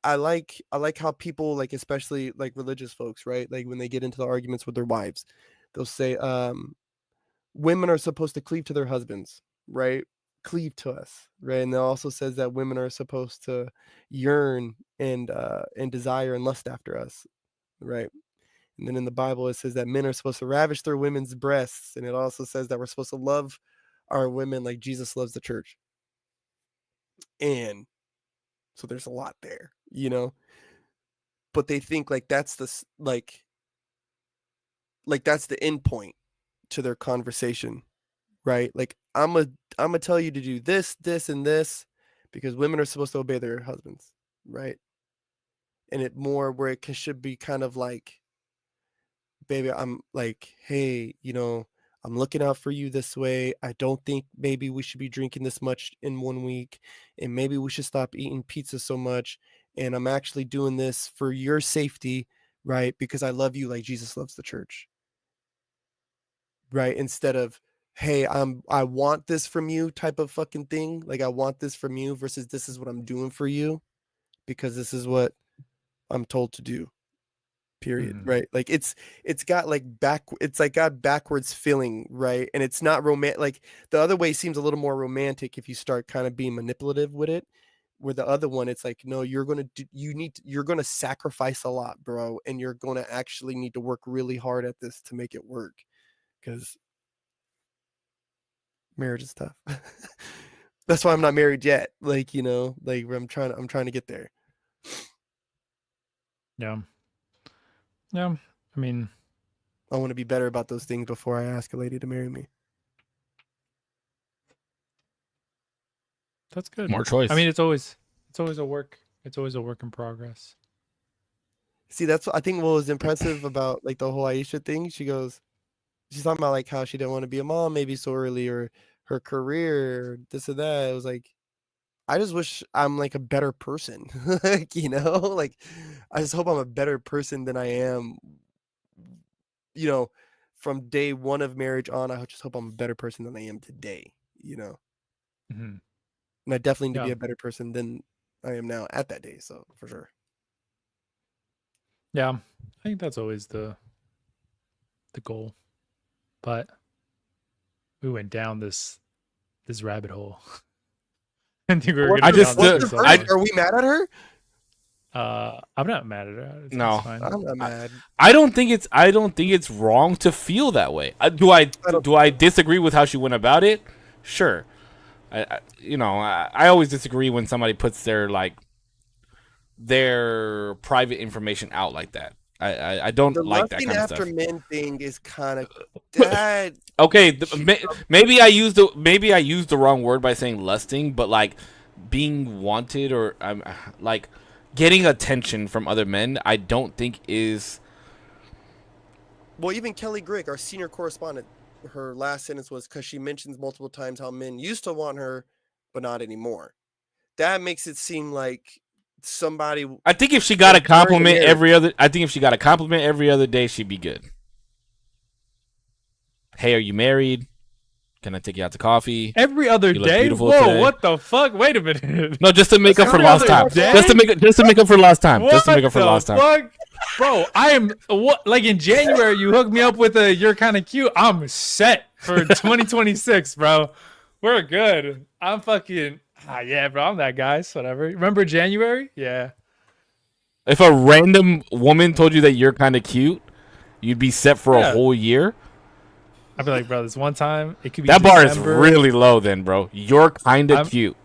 I like how people, like, especially like religious folks, right? Like when they get into the arguments with their wives, they'll say, women are supposed to cleave to their husbands, right? Cleave to us, right? And it also says that women are supposed to yearn and desire and lust after us, right? And then in the Bible it says that men are supposed to ravish their women's breasts, and it also says that we're supposed to love our women like Jesus loves the church. And so there's a lot there, but they think like that's like that's the end point to their conversation, right? Like I'm gonna tell you to do this, this, and this because women are supposed to obey their husbands, right? And it more where should be kind of like, baby, I'm like, hey, I'm looking out for you this way. I don't think maybe we should be drinking this much in 1 week, and maybe we should stop eating pizza so much. And I'm actually doing this for your safety, right? Because I love you like Jesus loves the church, right? Instead of, hey, I want this from you type of fucking thing. Like I want this from you versus this is what I'm doing for you because this is what I'm told to do. Period. Right? Like it's got like got backwards feeling, right? And it's not romantic. Like the other way seems a little more romantic if you start kind of being manipulative with it, Where the other one, it's like, no, you're gonna sacrifice a lot, bro, and you're gonna actually need to work really hard at this to make it work, because marriage is tough. That's why I'm not married yet. Like, like I'm trying to get there. Yeah. Yeah. I mean, I want to be better about those things before I ask a lady to marry me. that's good. More choice. I mean, it's always a work. It's always a work in progress. See, that's I think what was impressive about like the whole Aisha thing. She's talking about like how she didn't want to be a mom maybe so early, or her career, or this or that. It was like, I just wish I'm like a better person. Like, like I just hope I'm a better person than I am, from day one of marriage on. I just hope I'm a better person than I am today, Mm-hmm. and I definitely need to be Yeah. a better person than I am now at that day. So for sure. Yeah. I think that's always the goal. But we went down this rabbit hole. I think we were What's gonna I go just- down what's this the for so verdict? long. Are we mad at her? I'm not mad at her. It's No. fine. I'm not mad. I don't think it's wrong to feel that way. Do I disagree with how she went about it? Sure. I always disagree when somebody puts their private information out like that. I don't The like that lusting kind of after stuff. men thing is kind of that. Okay, maybe I used the wrong word by saying lusting, but like being wanted or like getting attention from other men, I don't think is. Well, even Kelly Grigg, our senior correspondent, her last sentence was because she mentions multiple times how men used to want her, but not anymore. That makes it seem like somebody. I think if she got a Like, during the compliment marriage. every other day, she'd be good. Hey, are you married? Can I take you out to coffee? Every other You look day? beautiful Whoa, today. what the fuck? Wait a minute. No, just to make up for Every lost other time. day? Just to make up for lost time. Just to make up for What lost the time. fuck? Bro, I am what like in January you hooked me up with a you're kind of cute. I'm set for 2026, bro. We're good. I'm fucking yeah, bro. I'm that guy. So whatever. Remember January? Yeah. If a random woman told you that you're kind of cute, you'd be set for a Yeah. whole year. I'd be like, bro, this one time it could be That bar is December. really low, then, bro. You're kind of I'm- cute.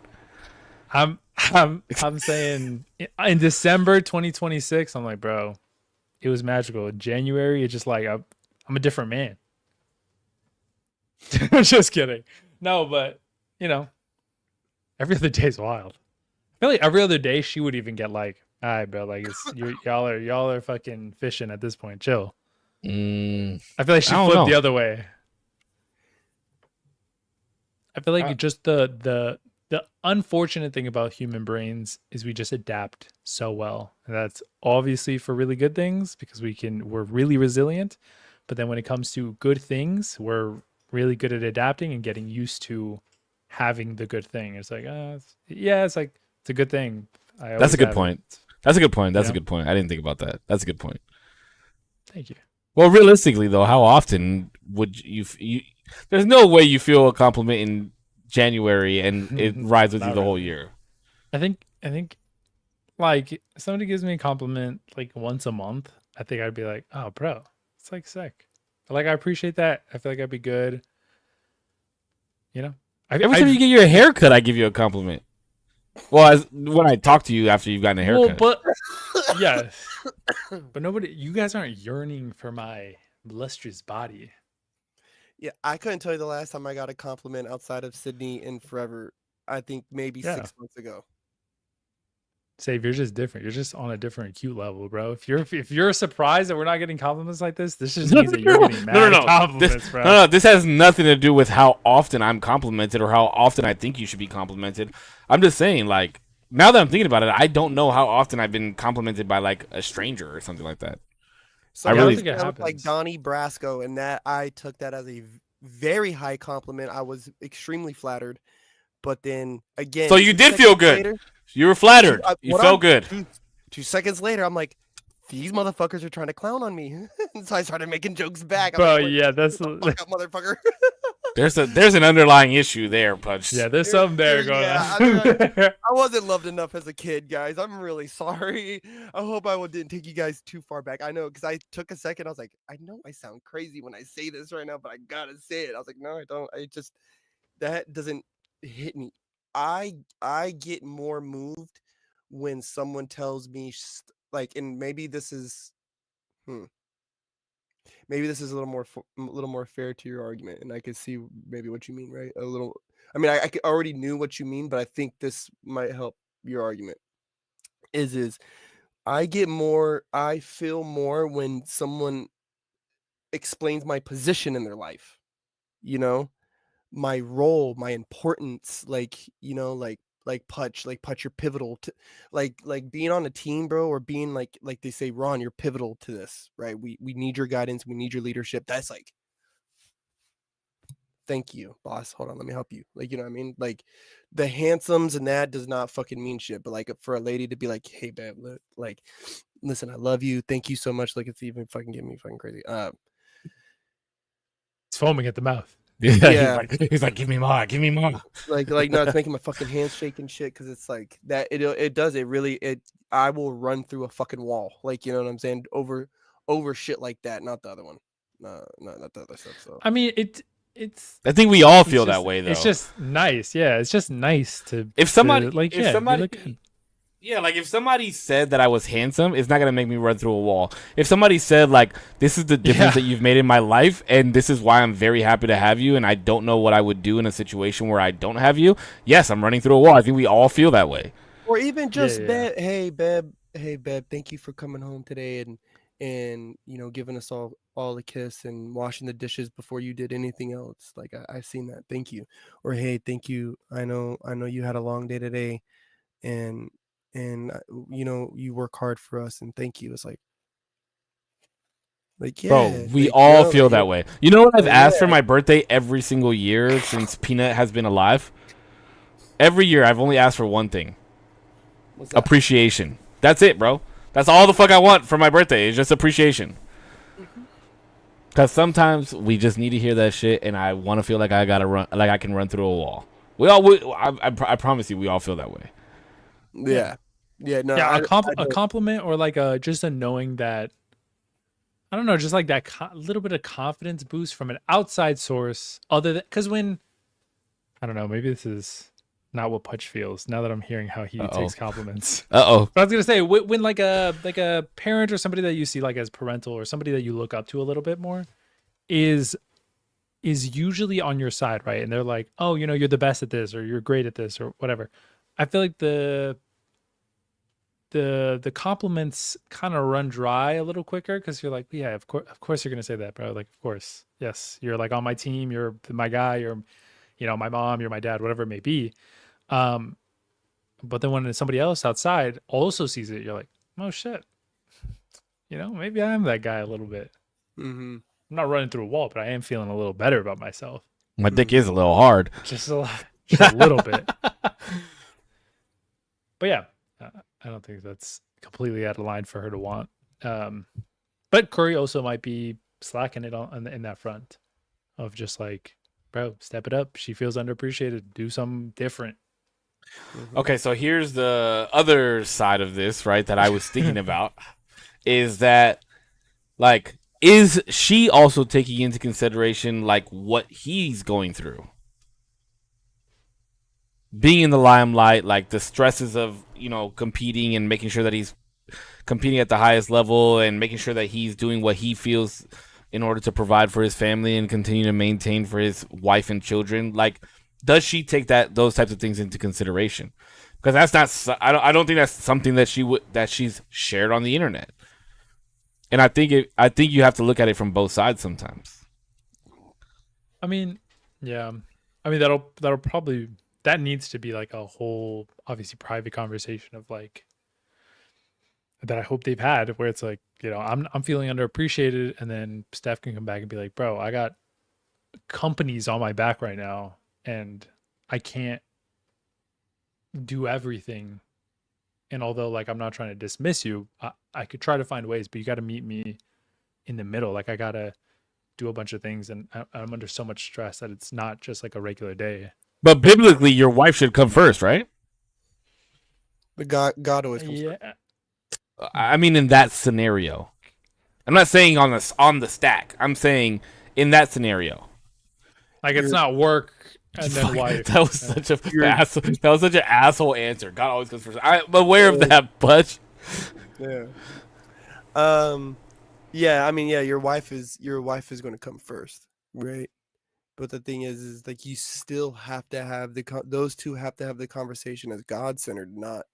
I'm saying in December 2026, I'm like, bro, it was magical. In January, it's just like I'm a different man. Just kidding. No, but every other day is wild. I feel like every other day she would even get like, all right, bro, like y'all are fucking fishing at this point. Chill. I feel like she I don't flipped know. the other way. I feel like just the unfortunate thing about human brains is we just adapt so well. And that's obviously for really good things because we're really resilient. But then when it comes to good things, we're really good at adapting and getting used to having the good thing. It's like, it's like it's a good thing. That's a good point. That's a good point. That's a Yeah. good point. I didn't think about that. That's a good point. Thank you. Well, realistically, though, how often would you there's no way you feel a compliment in January and it rides with you Not the whole really. year. I think like somebody gives me a compliment like once a month, I think I'd be like, oh bro, it's like sick. Like I appreciate that. I feel like I'd be good. Every time you get your haircut, I give you a compliment. Well, when I talk to you after you've gotten a haircut. Well, but yeah, but you guys aren't yearning for my lustrous body. Yeah, I couldn't tell you the last time I got a compliment outside of Sydney in forever. I think maybe Yeah. 6 months ago. Save, you're just different. You're just on a different cute level, bro. If you're surprised that we're not getting compliments like this just means that you're getting mad No. compliments, bro. No, this has nothing to do with how often I'm complimented or how often I think you should be complimented. I'm just saying, like, now that I'm thinking about it, I don't know how often I've been complimented by, like, a stranger or something like that. So I I really- think it like happens. Donnie Brasco, and that I took that as a very high compliment. I was extremely flattered, but then again, So you 2 did feel seconds good. later- You were flattered. You what felt I'm- good. 2 seconds later, I'm like, these motherfuckers are trying to clown on me. So I started making jokes back. I'm Bro, like, yeah, that's "Shut the fuck up, motherfucker." There's an underlying issue there, Punch. Yeah, there's something there going yeah, on. I wasn't loved enough as a kid, guys. I'm really sorry. I hope I didn't take you guys too far back. I know, because I took a second. I was like, I know I sound crazy when I say this right now, but I gotta say it. I was like, no, I don't. I just that doesn't hit me. I get more moved when someone tells me like, and maybe this is maybe this is a little more fair to your argument, and I can see maybe what you mean, right? A little. I mean, I already knew what you mean, but I think this might help your argument. Is I feel more when someone explains my position in their life. You know, my role, my importance, like, like Putch, you're pivotal to, like being on a team, bro, or being like they say, Ron, you're pivotal to this, right? We need your guidance, we need your leadership. That's like, thank you, boss. Hold on, let me help you. Like, you know what I mean? Like, the handsomes and that does not fucking mean shit. But like, for a lady to be like, hey, babe, look, like, listen, I love you. Thank you so much. Like, it's even fucking getting me fucking crazy. It's foaming at the mouth. Yeah. He's like, give me more, give me more. Like no, it's making my fucking hands shake and shit, because it's like that. It does. It really. I will run through a fucking wall. Like, you know what I'm saying? Over shit like that. Not the other one. No, not the other stuff. So I mean, it's. I think we all feel just, that way, though. It's just nice. Yeah, it's just nice to. If somebody, to, like, if yeah, somebody, yeah, like if somebody said that I was handsome, it's not gonna make me run through a wall. If somebody said like, this is the difference that you've made in my life, and this is why I'm very happy to have you, and I don't know what I would do in a situation where I don't have you. Yes, I'm running through a wall. I think we all feel that way. Or even just, babe, hey, babe, thank you for coming home today and giving us all a kiss and washing the dishes before you did anything else. Like, I've seen that. Thank you. Or, hey, thank you. I know you had a long day today, and you work hard for us, and thank you. It's like, yeah, bro, we like, all feel that like, way. You know what I've asked for my birthday every single year since Peanut has been alive? Every year I've only asked for one thing. what's that? Appreciation. That's it, bro. That's all the fuck I want for my birthday is just appreciation. Because sometimes we just need to hear that shit, and I want to feel like I gotta run, like I can run through a wall. I promise you, we all feel that way. Yeah. No. Yeah, I a compliment, or like just a knowing that, I don't know, just like that little bit of confidence boost from an outside source, other than, because when, I don't know, maybe this is not what Putch feels now that I'm hearing how he takes compliments. But I was gonna say, when like a parent or somebody that you see like as parental, or somebody that you look up to a little bit more, is usually on your side, right? And they're like, oh, you're the best at this, or you're great at this, or whatever. I feel like the compliments kind of run dry a little quicker, because you're like, yeah, of course you're gonna say that, bro. Like, of course, yes, you're like on my team, you're my guy, you're my mom, you're my dad, whatever it may be. But then when somebody else outside also sees it, you're like, oh shit, maybe I am that guy a little bit. Mm-hmm. I'm not running through a wall, but I am feeling a little better about myself. My dick is a little hard. Just a little bit. But yeah, I don't think that's completely out of line for her to want. But Curry also might be slacking it in that front of just like, bro, step it up. She feels underappreciated. Do something different. Okay, so here's the other side of this, right, that I was thinking about, is that, like, is she also taking into consideration, like, what he's going through? Being in the limelight, like, the stresses of, competing and making sure that he's competing at the highest level and making sure that he's doing what he feels in order to provide for his family and continue to maintain for his wife and children. Like, does she take those types of things into consideration? Because that's not. I don't think that's something that she's shared on the internet. And I think you have to look at it from both sides sometimes. I mean, yeah. I mean, that'll probably, that needs to be like a whole, obviously, private conversation of like, that I hope they've had, where it's like, I'm feeling underappreciated, and then Steph can come back and be like, bro, I got companies on my back right now, and I can't do everything. And although, like, I'm not trying to dismiss you, I could try to find ways, but you got to meet me in the middle. Like, I gotta do a bunch of things, and I'm under so much stress that it's not just like a regular day. But biblically, your wife should come first, right? But God always comes first. Yeah. I mean, in that scenario, I'm not saying on the stack. I'm saying in that scenario. Like it's not work and then Fuck, wife. that was such a that was such an asshole answer. God always comes first. I'm aware of that, but Yeah. Yeah. I mean, yeah. Your wife is going to come first, right? But the thing is like you still have to have those two have to have the conversation as God centered, not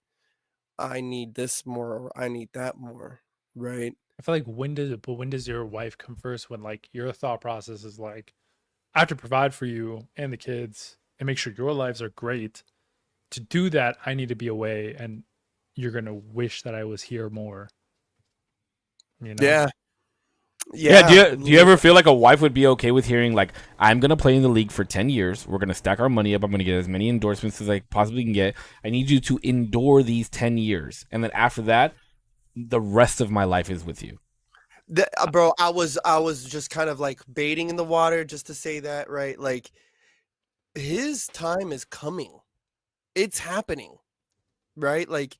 I need this more or I need that more, right? I feel like when does your wife come first? When like your thought process is like, I have to provide for you and the kids and make sure your lives are great. To do that, I need to be away, and you're gonna wish that I was here more. You know? Yeah. yeah. Do you ever feel like a wife would be okay with hearing like, I'm gonna play in the league for 10 years. We're gonna stack our money up. I'm gonna get as many endorsements as I possibly can get. I need you to endure these 10 years, and then after that, the rest of my life is with you. Bro, I was just kind of like baiting in the water just to say that, right? Like his time is coming. It's happening. Right? Like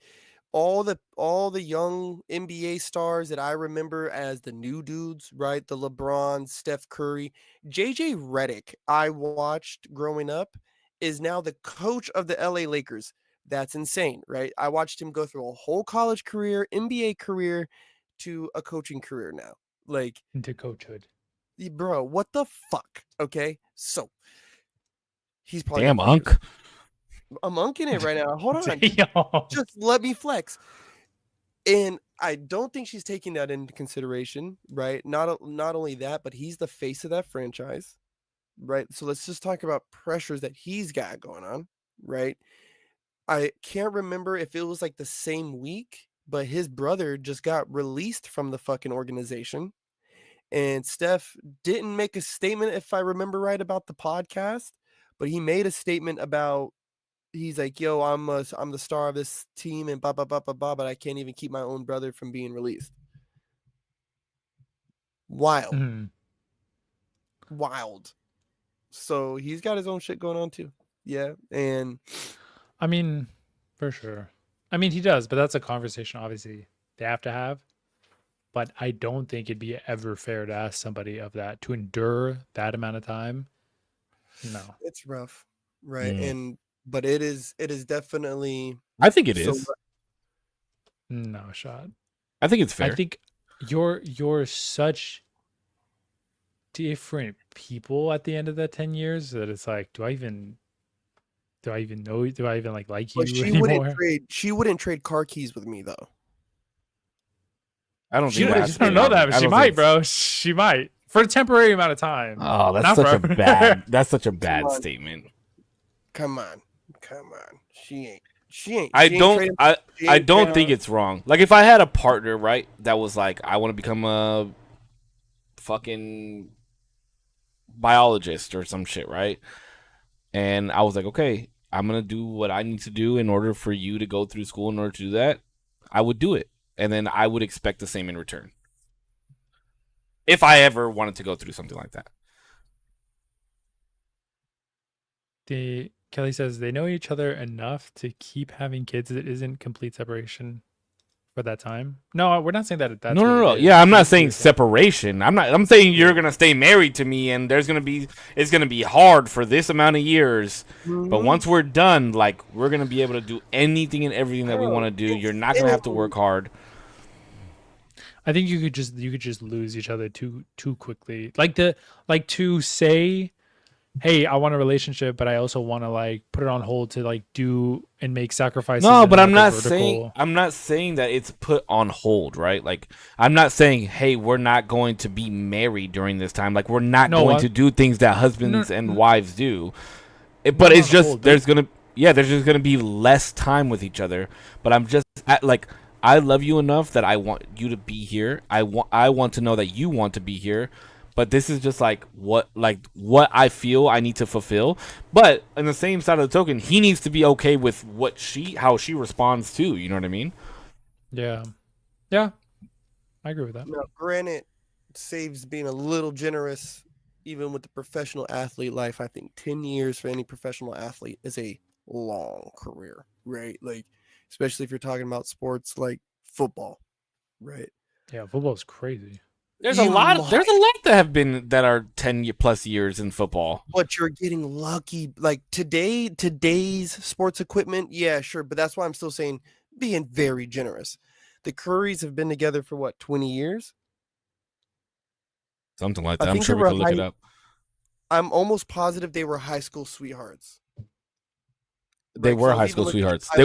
all the young NBA stars that I remember as the new dudes, right? The LeBron, Steph Curry, JJ Redick, I watched growing up, is now the coach of the LA Lakers. That's insane, right? I watched him go through a whole college career, NBA career, to a coaching career now. Like, Into coachhood. bro, what the fuck? Okay, so he's probably Damn, Unk. I'm unking it right now. Hold on, Damn. just let me flex. And I don't think she's taking that into consideration, right? Not only that, but he's the face of that franchise, right? So let's just talk about pressures that he's got going on, right? I can't remember if it was like the same week, but his brother just got released from the fucking organization. And Steph didn't make a statement, if I remember right, about the podcast, but he made a statement about he's like, yo, I'm the star of this team and blah blah blah blah blah, but I can't even keep my own brother from being released. Wild. Wild. So he's got his own shit going on too. Yeah. And I mean, for sure. I mean, he does, but that's a conversation obviously they have to have. But I don't think it'd be ever fair to ask somebody of that to endure that amount of time. No. it's rough. Right. But it is definitely I think it is. No shot. I think it's fair. I think you're such different people at the end of that 10 years that it's like, do I even know? Do I even like you But anymore? she wouldn't trade car keys with me though. I don't She think don't, that's you don't know that, but I she don't might, think- bro. She might for a temporary amount of time. Oh, that's Not such a forever. bad. That's such a bad on. statement. Come on. She ain't. I she ain't don't. trading- I she I ain't don't trading think on- it's wrong. Like if I had a partner, right, that was like, I want to become a fucking biologist or some shit, right? And I was like, okay, I'm gonna do what I need to do in order for you to go through school. In order to do that, I would do it, and then I would expect the same in return. If I ever wanted to go through something like that. Kelly says they know each other enough to keep having kids. It isn't complete separation for that time. No, we're not saying that. That's No. what it is. Yeah, I'm not It's saying weird. separation. I'm saying you're gonna stay married to me, and it's gonna be hard for this amount of years. But Mhm. once we're done, like we're gonna be able to do anything and everything that we want to do. You're not gonna have to work hard. I think you could just lose each other too quickly. Like to say, hey, I want a relationship, but I also want to like put it on hold to like do and make sacrifices. No, in, but like, I'm a not vertical- saying that it's put on hold, right? Like I'm not saying, hey, we're not going to be married during this time. Like we're not No, going I- to do things that husbands No, and wives do. But it's on just hold, there's just gonna be less time with each other. But I'm just like, I love you enough that I want you to be here. I want to know that you want to be here. But this is just like what I feel I need to fulfill. But on the same side of the token, he needs to be okay with how she responds too. You know what I mean? Yeah, I agree with that. Now, granted, saves being a little generous, even with the professional athlete life. I think 10 years for any professional athlete is a long career, right? Like, especially if you're talking about sports like football, right? Yeah, football's crazy. There's a You lot. There's a might, lot that are 10+ years in football. but you're getting lucky. Like today's sports equipment, yeah, sure. But that's why I'm still saying being very generous. The Currys have been together for what, 20 years? Something like I that. I'm think sure they we were could look it up. I'm almost positive they were high school sweethearts. They Like, 'cause were I was high even school looking sweethearts. I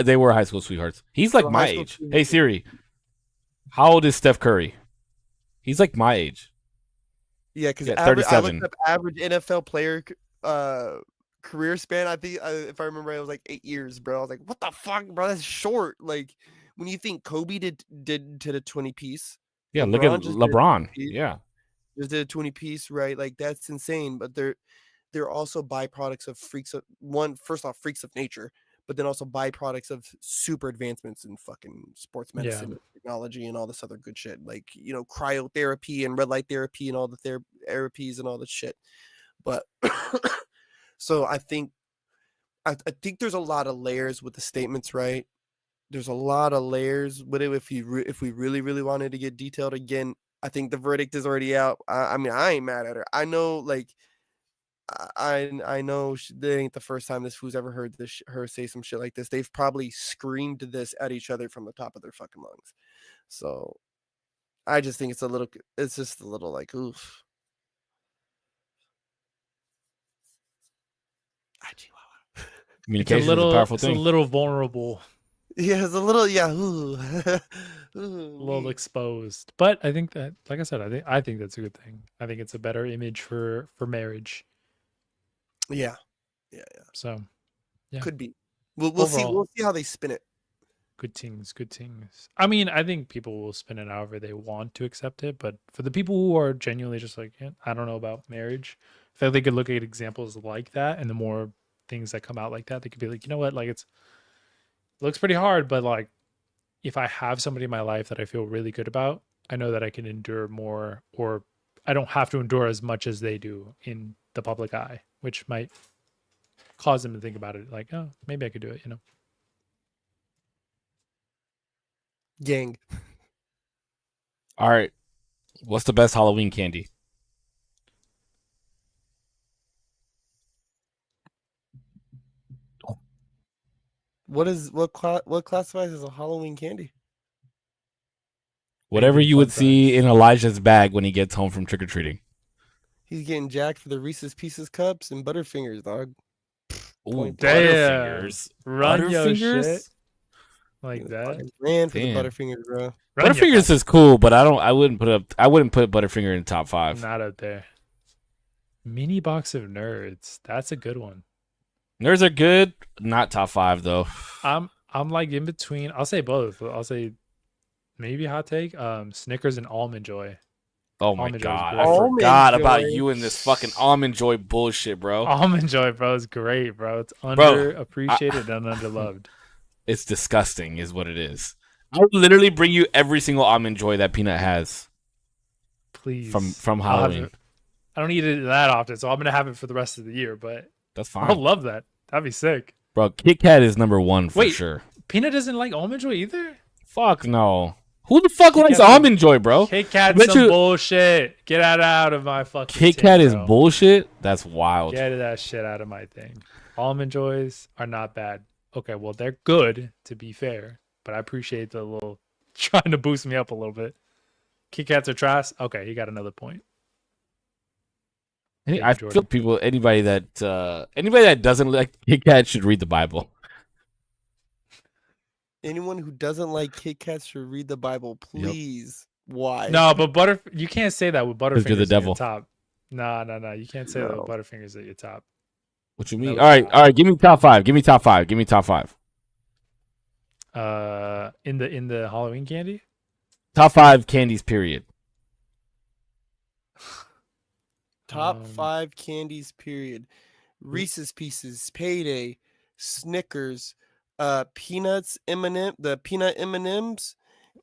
They were high school sweethearts. He's like were my high school age. Hey sweethearts. Siri, how old is Steph Curry? He's like my age. Yeah, because Yeah, I 37. looked up average NFL player career span. I think if I remember, right, it was like 8 years, bro. I was like, what the fuck, bro? That's short. Like when you think Kobe did the 20 piece, Yeah, look at just did a 20 LeBron. piece, Yeah. just did a 20 piece, right? Like that's insane. But they're also byproducts of first off freaks of nature, but then also byproducts of super advancements in fucking sports Yeah. medicine, technology, and all this other good shit, like cryotherapy and red light therapy and all the therapies and all this shit. But so I think there's a lot of layers with the statements, right? There's a lot of layers with it. If we really wanted to get detailed again, I think the verdict is already out. I mean, I ain't mad at her. I know, like, I know that ain't the first time this fool's ever heard her say some shit like this. They've probably screamed this at each other from the top of their fucking lungs. So I just think it's just a little like, oof. Communication is a powerful It's a thing. little vulnerable, Yeah, it's a little, yeah. Ooh. a little exposed. But I think that, like I said, I think that's a good thing. I think it's a better image for marriage. Yeah, So yeah, could be. We'll see. Overall. We'll see how they spin it. good things, good things. I mean, I think people will spin it however they want to accept it. But for the people who are genuinely just like, yeah, I don't know about marriage, I feel like they could look at examples like that, and the more things that come out like that, they could be like, you know what, like it looks pretty hard, but like if I have somebody in my life that I feel really good about, I know that I can endure more, or I don't have to endure as much as they do in the public eye, which might cause them to think about it like, oh, maybe I could do it, you know? Gang. All right. What's the best Halloween candy? What classifies as a Halloween candy? Whatever Anything you would fun see size. in Elijah's bag when he gets home from trick or treating. He's getting jacked for the Reese's Pieces cups and Butterfingers, dog. Ooh, Point Damn. Butterfingers. Run your Butterfingers? shit like He that. fucking ran for Damn. the Butterfingers, bro. Run your Butterfingers is cool, but I wouldn't put Butterfinger in the top 5. not out there. Mini box of nerds. That's a good one. Nerds are good, not top 5 though. I'm like in between. I'll say both. I'll say maybe hot take. Snickers and Almond Joy. Oh my Almond Joy is god, great. I Almond forgot about Joy. you and this fucking Almond Joy bullshit, bro. Almond Joy, bro, is great, bro. It's Bro, underappreciated and underloved. It's disgusting, is what it is. I would literally bring you every single Almond Joy that Peanut has Please. from I'll have Halloween. it. I don't eat it that often, so I'm gonna have it for the rest of the year. But That's I'll fine, love that. That'd be sick. bro. Kit Kat is number 1 for Wait. sure. Peanut doesn't like Almond Joy either. Fuck no. Who the fuck Kit likes Kat's Almond Joy, bro? Kit Kat's bet some you- bullshit. Get that out of my fucking. Kit thing, Kat is bro. bullshit. That's wild. Get that shit out of my thing. Almond Joys are not bad. Okay, well they're good to be fair, but I appreciate the little trying to boost me up a little bit. Kit Kats are trash. Okay, you got another point. I Yeah, feel Jordan. anybody that doesn't like Kit Kat should read the Bible. Anyone who doesn't like Kit Kats should read the Bible, please. Why? No, but you can't say that with Butterfingers you're the at devil. your top. No. You can't say that No. with Butterfingers at your top. What you mean? No, All right, it's all right. Give me top 5. Give me top 5. Give me top 5. In the Halloween candy? Top 5 candies. Period. Top 5 candies, period. Hmm. Reese's Pieces, Payday, Snickers, Peanuts, the peanut M&Ms,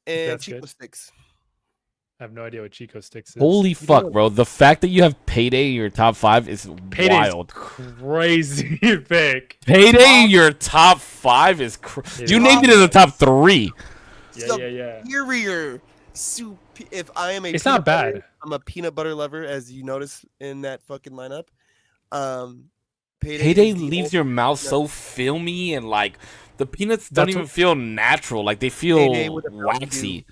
and That's Cheeto good. Sticks. I have no idea what Chico Sticks is. Holy fuck, bro! The fact that you have Payday in your top 5 is Payday's wild. crazy pick. Payday in your top 5 is It you is. named it in the top 3. Yeah. Superior. If I am a It's peanut not bad. butter- I'm a peanut butter lover, as you notice in that fucking lineup. Payday is the leaves ult- your mouth so filmy and like the peanuts don't That's even what- feel natural. Like they Payday feel with a Mountain waxy.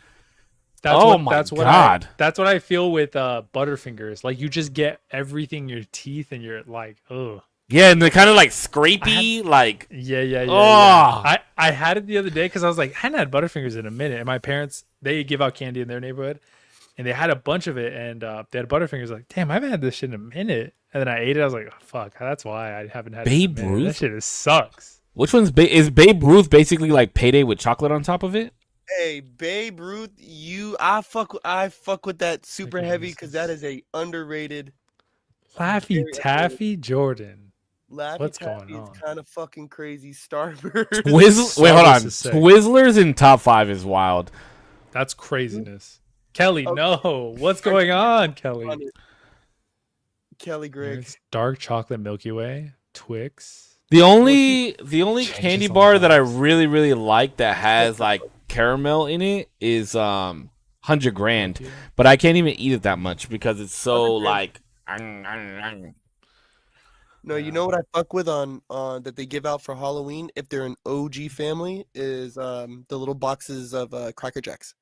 That's Oh what, my that's what God. that's what I feel with Butterfingers. Like you just get everything in your teeth, and you're like, ugh. Yeah, and they're kind of like scrapey, like Yeah. Oh. I had it the other day because I was like, I hadn't had Butterfingers in a minute, and my parents they give out candy in their neighborhood, and they had a bunch of it, and they had Butterfingers. Like, damn, I haven't had this shit in a minute. And then I ate it. I was like, oh, fuck, that's why I haven't had Babe it in a minute. That Ruth? shit sucks. which one's is Babe Ruth basically like Payday with chocolate on top of it? Hey, Babe Ruth, I fuck with that super heavy because that is a underrated. Laffy Very Taffy Jordan. Laffy What's Taffy going is on? kind of fucking crazy. Starburst. Wait, hold on. Starburst is sick. Twizzlers in top 5 is wild. That's craziness. Kelly, Okay. no. What's going on, Kelly? Kelly Grigg. There's dark chocolate Milky Way, Twix. The only Changes candy on bar that I vibes. really like that has like caramel in it is 100 grand, but I can't even eat it that much because it's so 100 like No, you know what I fuck with on that they give out for Halloween if they're an OG family is the little boxes of Cracker Jacks.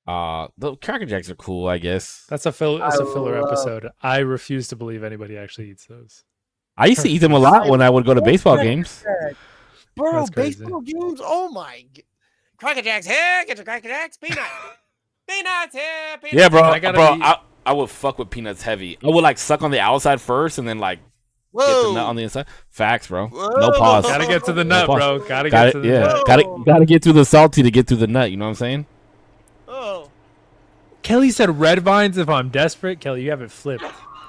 the Cracker Jacks are cool, I guess. That's a filler love- episode. I refuse to believe anybody actually eats those. I used to eat them a lot when I would go to baseball games. Bro, That's crazy. baseball games. Oh my! Cracker Jacks here. Get your Cracker Jacks. Peanut. Peanuts here. Peanuts. Yeah, bro. I gotta Bro, be- I would fuck with peanuts heavy. I would like suck on the outside first and then like get Whoa. the nut on the inside. Facts, bro. Whoa. No pause. Gotta get to the nut, pause. bro. Gotta Got get it. to the Yeah. nut. Gotta get through the salty to get through the nut. You know what I'm saying? Oh. Kelly said red vines if I'm desperate. Kelly, you have it flipped.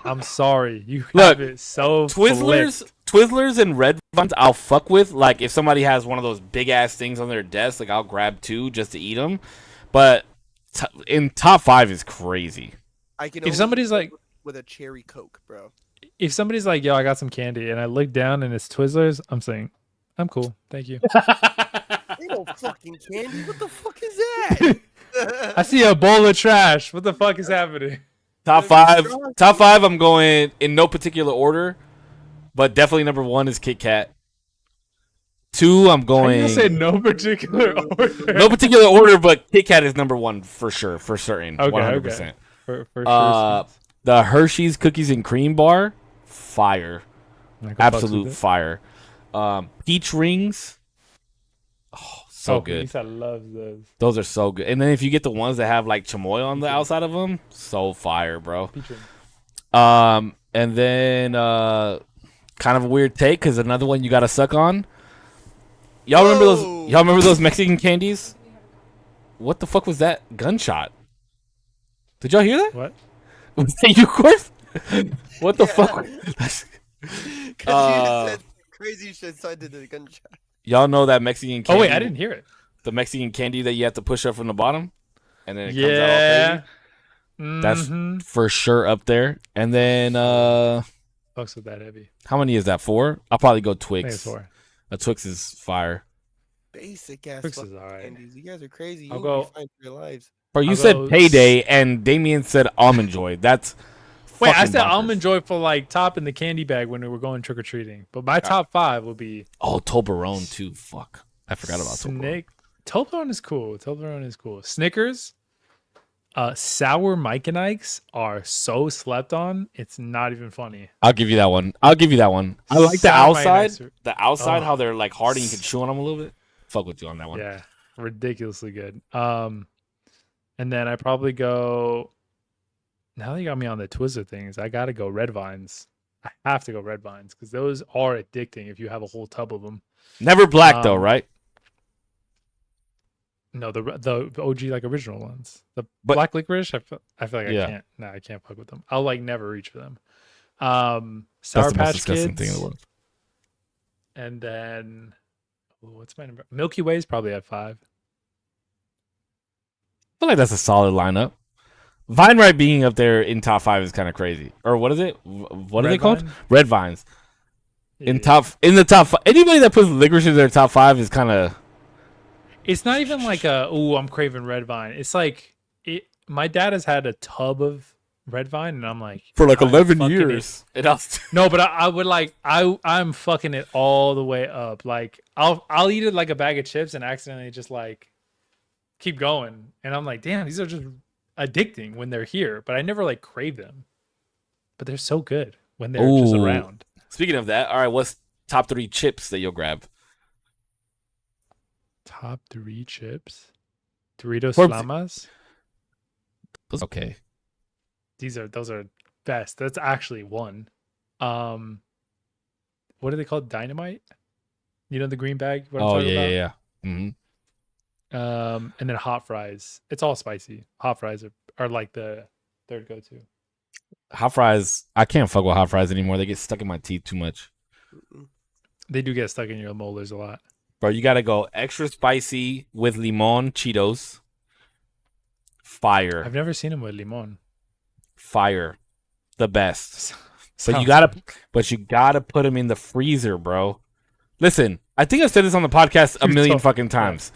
I'm sorry. You Look, have it so Twizzlers and Red Vines I'll fuck with. Like if somebody has one of those big ass things on their desk, like I'll grab 2 just to eat them. But in top 5 is crazy. I can. If only somebody's go like- with a cherry Coke, bro. If somebody's like, yo, I got some candy, and I look down and it's Twizzlers, I'm saying, I'm cool. Thank you. Ain't no fucking candy. What the fuck is that? I see a bowl of trash. What the fuck is happening? Top 5. Top 5. I'm going in no particular order, but definitely number 1 is Kit Kat. 2. I'm I going say no particular order. no particular order, but Kit Kat is number 1 for sure, for certain, Okay, 100%. okay. For sure. The Hershey's cookies and cream bar, fire. I can fucks Absolute with it. fire. Peach rings. Oh, so good. Lisa loves those. Those are so good. And then if you get the ones that have like chamoy on the outside of them, so fire, bro. Peach rings. And then kind of a weird take because another one you gotta suck on. Y'all remember those? Whoa. Y'all remember those Mexican candies? What the fuck was that gunshot? Did y'all hear that? What? Was that you, Corth? What the fuck? Because you just said crazy shit, so I did the gunshot. Y'all know that Mexican candy? Oh wait, I didn't hear it. The Mexican candy that you have to push up from the bottom, and then it comes out all Yeah. crazy. That's Mhm. for sure up there. And then Fucks with that heavy. how many is that? 4? I'll probably go I think Twix. it's 4. A Twix is fire. Basic ass Twix is fucking alright. candies. You guys are crazy. You I'll need to be go- fine for your lives. Bro, you I'll said go Payday, and Damien said Almond Joy. That's Wait, I fucking said bonkers. almond joy for like top in the candy bag when we were going trick or treating. But my top 5 would be Oh, Toblerone too. Fuck, I forgot about Toblerone. Snake. Toblerone is cool. Toblerone is cool. Snickers, sour Mike and Ike's are so slept on. It's not even funny. I'll give you that one. I like the Sour Mike and outside. Ike's are- The outside, Oh. how they're like hard and you can chew on them a little bit. Fuck with you on that one. Yeah, ridiculously good. And then I probably go. Now that you got me on the Twizzler things, I gotta go Red Vines. I have to go Red Vines because those are addicting if you have a whole tub of them. Never black though, Um, right? No, the OG like original ones. The But- black licorice, I feel like Yeah. I can't. No, I can't fuck with them. I'll like never reach for them. Sour That's the most Patch disgusting Kids, thing in the world. and then what's my number? Milky Way's probably at 5. feel like that's a solid lineup. Vine Ripe being up there in top 5 is kind of crazy. Or what is it? What are they called? Vine? Red Vines. Yeah, In the top anybody that puts licorice in their top 5 is kind of. It's not even like I'm craving red vine. It's like my dad has had a tub of red vine, and I'm like, For like I'm 11 fucking years. it. And No, but I would like I'm fucking it all the way up. Like I'll eat it like a bag of chips and accidentally just like keep going, and I'm like, damn, these are just addicting when they're here. But I never like crave them. But they're so good when they're just Ooh. around. Speaking of that, all right, what's top 3 chips that you'll grab? Top 3 chips, Doritos Or- Flamas. Okay. Those are best. That's actually one. What are they called? Dynamite? You know the green bag? What I'm Oh, talking yeah, about? yeah, yeah. And then hot fries. It's all spicy. Hot fries are like the third go-to. Hot fries, I can't fuck with hot fries anymore. They get stuck in my teeth too much. They do get stuck in your molars a lot. Bro, you got to go extra spicy with limon Cheetos. Fire. I've never seen them with limon. Fire. The best. But Sounds you gotta, good. put them in the freezer, bro. Listen, I think I've said this on the podcast a You're million tough. fucking times.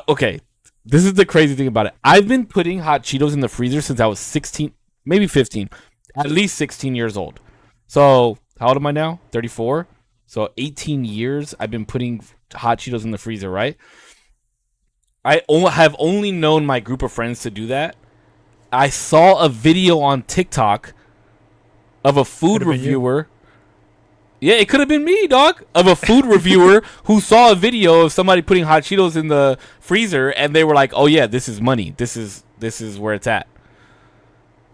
Okay, this is the crazy thing about it. I've been putting hot Cheetos in the freezer since I was 16, maybe 15, at least 16 years old. So how old am I now? 34. So 18 years I've been putting hot Cheetos in the freezer, right? I have only known my group of friends to do that. I saw a video on TikTok of a food Could've been you. reviewer. Yeah, it could have been me, dog. Of a food reviewer who saw a video of somebody putting hot Cheetos in the freezer, and they were like, "Oh yeah, this is money. This is where it's at."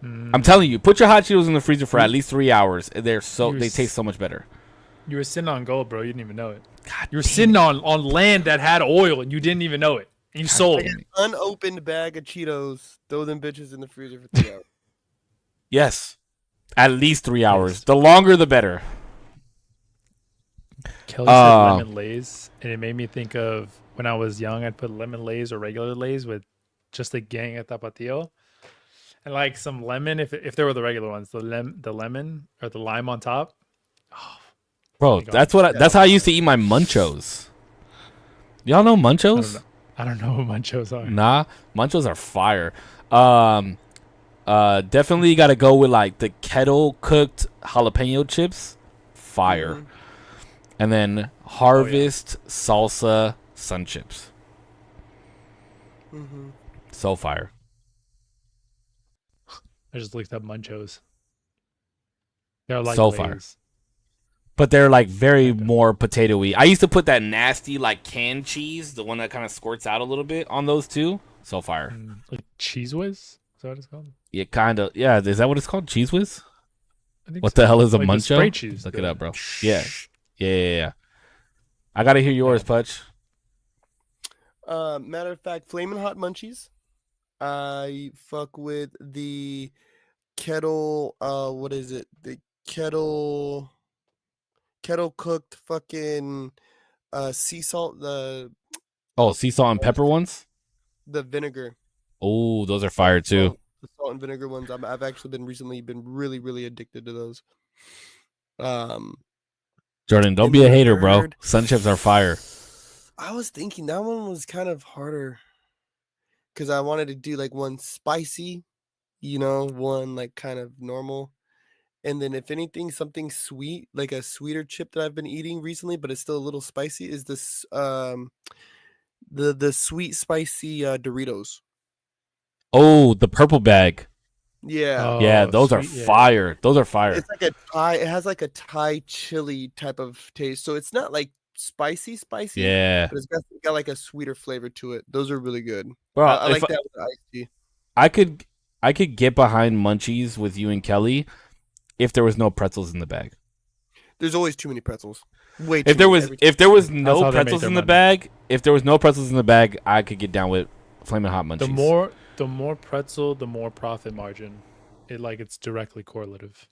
I'm telling you, put your hot Cheetos in the freezer for at least 3 hours. And they taste so much better. You were sitting on gold, bro. You didn't even know it. God, You were sitting on land that had oil, and you didn't even know it. And you sold Like it. an unopened bag of Cheetos. Throw them bitches in the freezer for 3 hours. yes, at least 3 hours. The longer, the better. Kelly said lemon Lays, and it made me think of when I was young. I'd put lemon Lays or regular Lays with just a gang at tapatio, and like some lemon. If there were the regular ones, the lemon or the lime on top. Bro, God. that's how I used to eat my Munchos. Y'all know Munchos? I don't know what Munchos are. Nah, Munchos are fire. Definitely got to go with like the kettle cooked jalapeno chips, fire, Mhm. and then Harvest salsa sun chips, Mhm. so fire. I just looked up Munchos. They're like So Lay's. fire. But they're like very more potatoey. I used to put that nasty like canned cheese, the one that kind of squirts out a little bit, on those too. So fire. Like Cheese Whiz. Is that what it's called? Yeah, kind of. Yeah, is that what it's called? Cheese Whiz? I think What so. the hell is a Like the Muncho? spray cheese. Look the- it up, bro. Yeah. Yeah. I gotta hear yours, Putch. Matter of fact, Flamin' Hot Munchies. I fuck with the kettle. What is it? The kettle cooked fucking sea salt. Oh, sea salt and pepper ones. The vinegar. Oh, those are fire too. The salt and vinegar ones. I've actually been really really addicted to those. Jordan, don't and be a the hater, bro. third- Sun chips are fire. I was thinking that one was kind of harder because I wanted to do like one spicy, one like kind of normal, and then if anything, something sweet, like a sweeter chip that I've been eating recently, but it's still a little spicy. Is this the sweet spicy Doritos? Oh, the purple bag. Yeah, Yeah, Oh, those are sweet, yeah. fire. Those are fire. it's like a Thai. It has like a Thai chili type of taste, so it's not like spicy, Yeah, but it's got like a sweeter flavor to it. Those are really good. bro. I if like that with the iced tea. I could get behind Munchies with you and Kelly if there was no pretzels in the bag. There's always too many pretzels. Way too If there many was every time. if there was how no they make pretzels their in the money. bag, if there was no pretzels in the bag, I could get down with Flamin' Hot Munchies. The more pretzel, the more profit margin. It's directly correlative.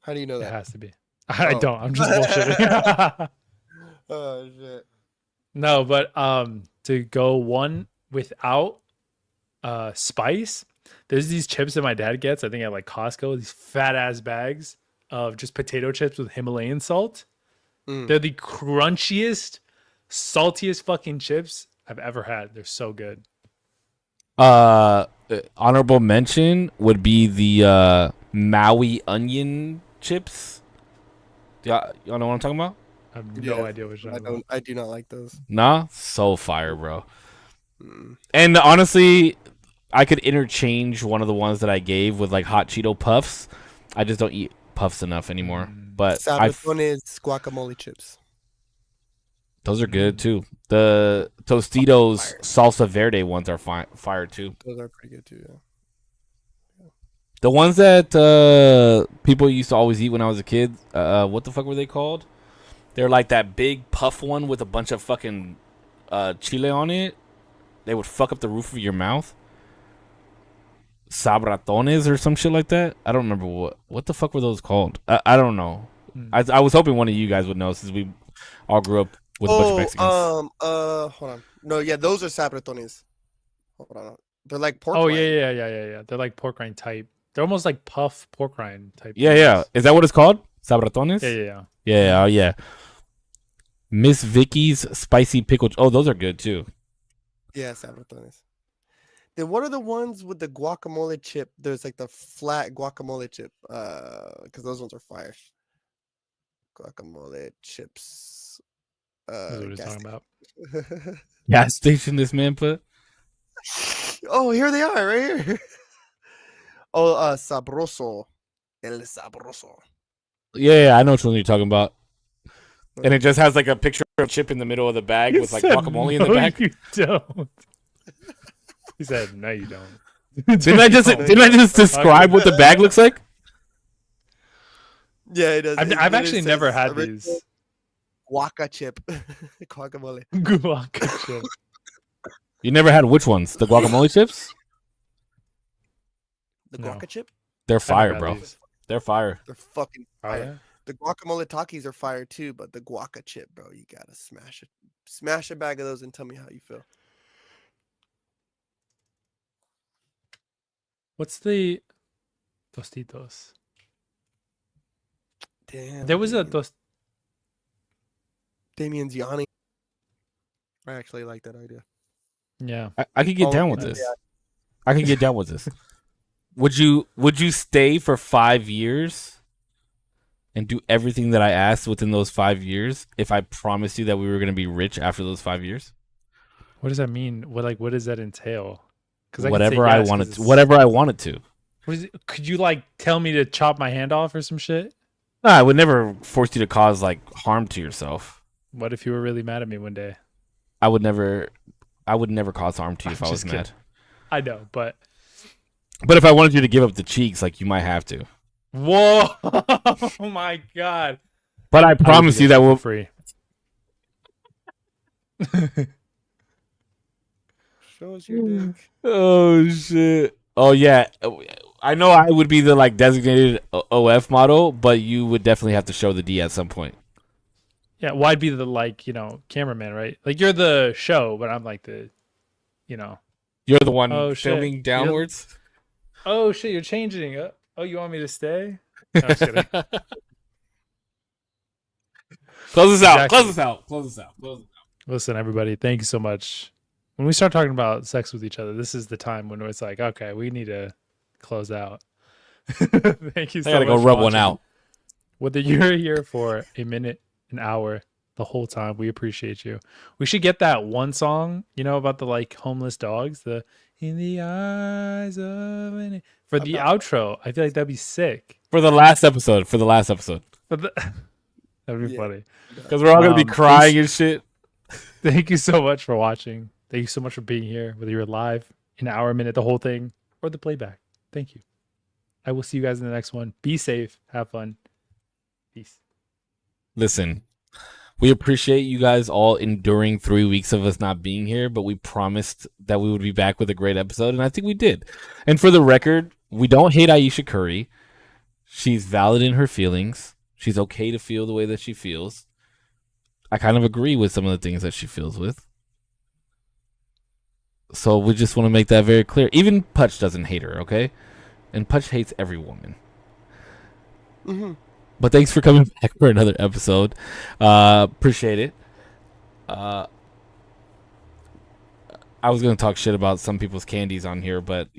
How do you know It that? has to be. I Oh. don't. I'm just bullshitting. Oh shit. No, but to go without spice. There's these chips that my dad gets, I think at like Costco, these fat ass bags of just potato chips with Himalayan salt. Mm. They're the crunchiest, saltiest fucking chips I've ever had. They're so good. Honorable mention would be the Maui onion chips. Y'all know what I'm talking about? I have Yeah, no idea what you're talking about. I do not like those. Nah, so fire, bro. Mm. And honestly, I could interchange one of the ones that I gave with like hot Cheeto puffs. I just don't eat puffs enough anymore. But Sabritones guacamole chips. those are good too. The Tostitos salsa verde ones are fire too. Those are pretty good too. Yeah. The ones that people used to always eat when I was a kid. What the fuck were they called? They're like that big puff one with a bunch of fucking chile on it. They would fuck up the roof of your mouth. Sabratones or some shit like that. I don't remember what the fuck were those called. I don't know. I was hoping one of you guys would know since we all grew up with a bunch of Mexicans. Hold on. No, yeah, those are sabritones. Hold on. They're like pork. Oh rind. yeah. They're like pork rind type. They're almost like puff pork rind type. Yeah. Is that what it's called? Sabratones? Yeah. Yeah. Miss Vicky's spicy pickle. Oh, those are good too. Yeah, sabritones. Then what are the ones with the guacamole chip? There's like the flat guacamole chip. Because those ones are fire. Guacamole chips. That's what he's talking about. Gas station this man put. Oh, here they are, right here. Oh, sabroso. El sabroso. Yeah, I know which one you're talking about. And it just has like a picture of a chip in the middle of the bag with like guacamole in the back. You don't. He said, "No, you don't." Didn't I just describe what the bag looks like? Yeah, it does. I've actually never had these. Guaca chip. Guacamole. Guaca chip. You never had which ones? The guacamole chips? The No. guaca chip? They're I've never fire, had bro. these. They're fire. They're fucking Oh, fire. yeah? The guacamole Takis are fire too, but the guaca chip, bro, you gotta smash it. Smash a bag of those and tell me how you feel. What's the Tostitos? Damn. There was a Damien. tost. Damien's yawning. I actually like that idea. Yeah. I could get Oh, down with yeah. this. I could get down with this. Would you stay for 5 years and do everything that I asked within those 5 years if I promised you that we were going to be rich after those 5 years? What does that mean? What does that entail? Because Whatever I wanted to. Whatever I wanted to. Could you like tell me to chop my hand off or some shit? No, I would never force you to cause like harm to yourself. What if you were really mad at me one day? I would never cause harm to you if I was Just kidding. mad. I know, but But if I wanted you to give up the cheeks, like you might have to. whoa, oh my god! But I promise you that we'll. free. Shows your dick. Oh shit! Oh yeah, I know I would be the like designated OF model, but you would definitely have to show the D at some point. Yeah, well, I'd be the cameraman, right? Like you're the show, but I'm like the, You're the one Oh, shit. filming downwards. Oh shit, you're changing. Oh, you want me to stay? No, I'm just kidding. Close this out. Exactly. Close this out. Close this out. Close this out. Listen, everybody, thank you so much. When we start talking about sex with each other, this is the time when it's like, okay, we need to close out. Thank you so I much. gotta go for rub one watching. out. Whether you're here for a minute, an hour, the whole time, we appreciate you. We should get that one song, about the like homeless dogs, the "In the Eyes of an" for the outro. I feel like that'd be sick. For the last episode. But that'd be Yeah. funny. Because we're all gonna be Um, crying and shit. Thank you so much for watching. Thank you so much for being here, whether you're live, an hour, a minute, the whole thing, or the playback. Thank you. I will see you guys in the next one. Be safe. Have fun. Peace. Listen, we appreciate you guys all enduring 3 weeks of us not being here, but we promised that we would be back with a great episode, and I think we did. And for the record, we don't hate Aisha Curry. She's valid in her feelings. She's okay to feel the way that she feels. I kind of agree with some of the things that she feels with. So we just want to make that very clear. Even Putch doesn't hate her, okay? And Putch hates every woman. Hmm. But thanks for coming back for another episode. Appreciate it. I was gonna talk shit about some people's candies on here, but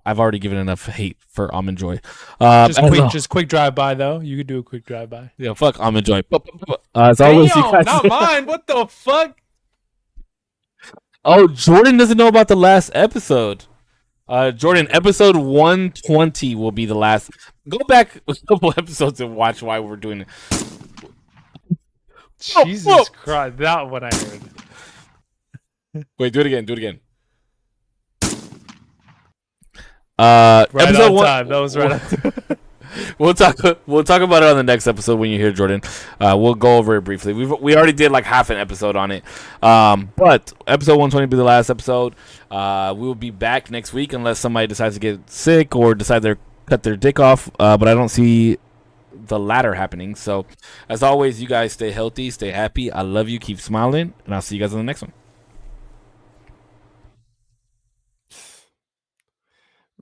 I've already given enough hate for Almond Joy. Just quick drive by though. You could do a quick drive by. Yeah, fuck Almond Joy. As always, you guys. not mine. What the fuck? Oh, Jordan doesn't know about the last episode. Jordan, episode 120 will be the last. Go back a couple episodes and watch why we're doing it. Jesus Christ, that one I heard. Wait, do it again. Right Episode on one. time. That was right on time. We'll talk about it on the next episode when you hear Jordan. We'll go over it briefly. We already did like half an episode on it. But episode 120 will be the last episode. We will be back next week unless somebody decides to get sick or decide they're cut their dick off. But I don't see the latter happening. So as always, you guys stay healthy, stay happy. I love you. Keep smiling, and I'll see you guys on the next one.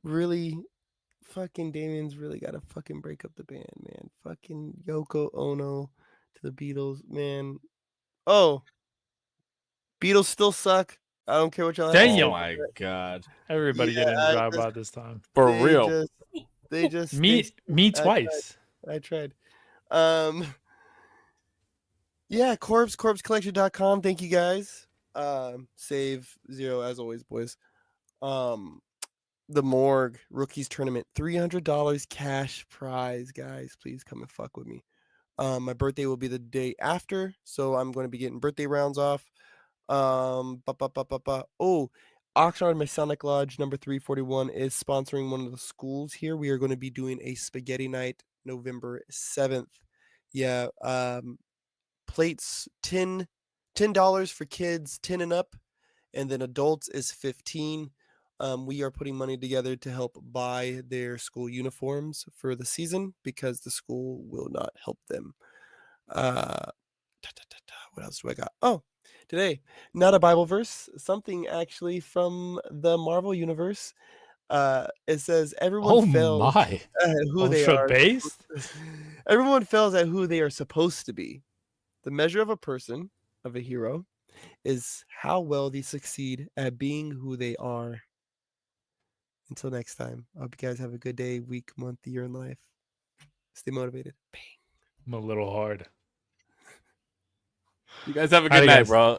Really, fucking Damien's really got to fucking break up the band, man. Fucking Yoko Ono to the Beatles, man. Oh, Beatles still suck. I don't care what y'all have to Damn. say. Oh my god. Everybody Yeah, getting I drive just- by this time. For They real. They just Me I twice. I tried. Yeah, corpsecollection.com. Thank you guys. Save 0 as always, boys. The Morgue Rookies Tournament, $300 cash prize, guys. Please come and fuck with me. My birthday will be the day after, so I'm going to be getting birthday rounds off. Oh, Oxnard Masonic Lodge number 341 is sponsoring one of the schools here. We are going to be doing a spaghetti night November 7th. Yeah, plates $10 for kids 10 and up, and then adults is 15. We are putting money together to help buy their school uniforms for the season because the school will not help them. What else do I got? Oh, today, not a Bible verse, something actually from the Marvel universe. It says everyone fails my. at who they Ultra are. based? Everyone fails at who they are supposed to be. The measure of a person, of a hero, is how well they succeed at being who they are. Until next time, I hope you guys have a good day, week, month, year in life. Stay motivated. Bang. I'm a little hard. You guys have a Alright, good night, guys. bro.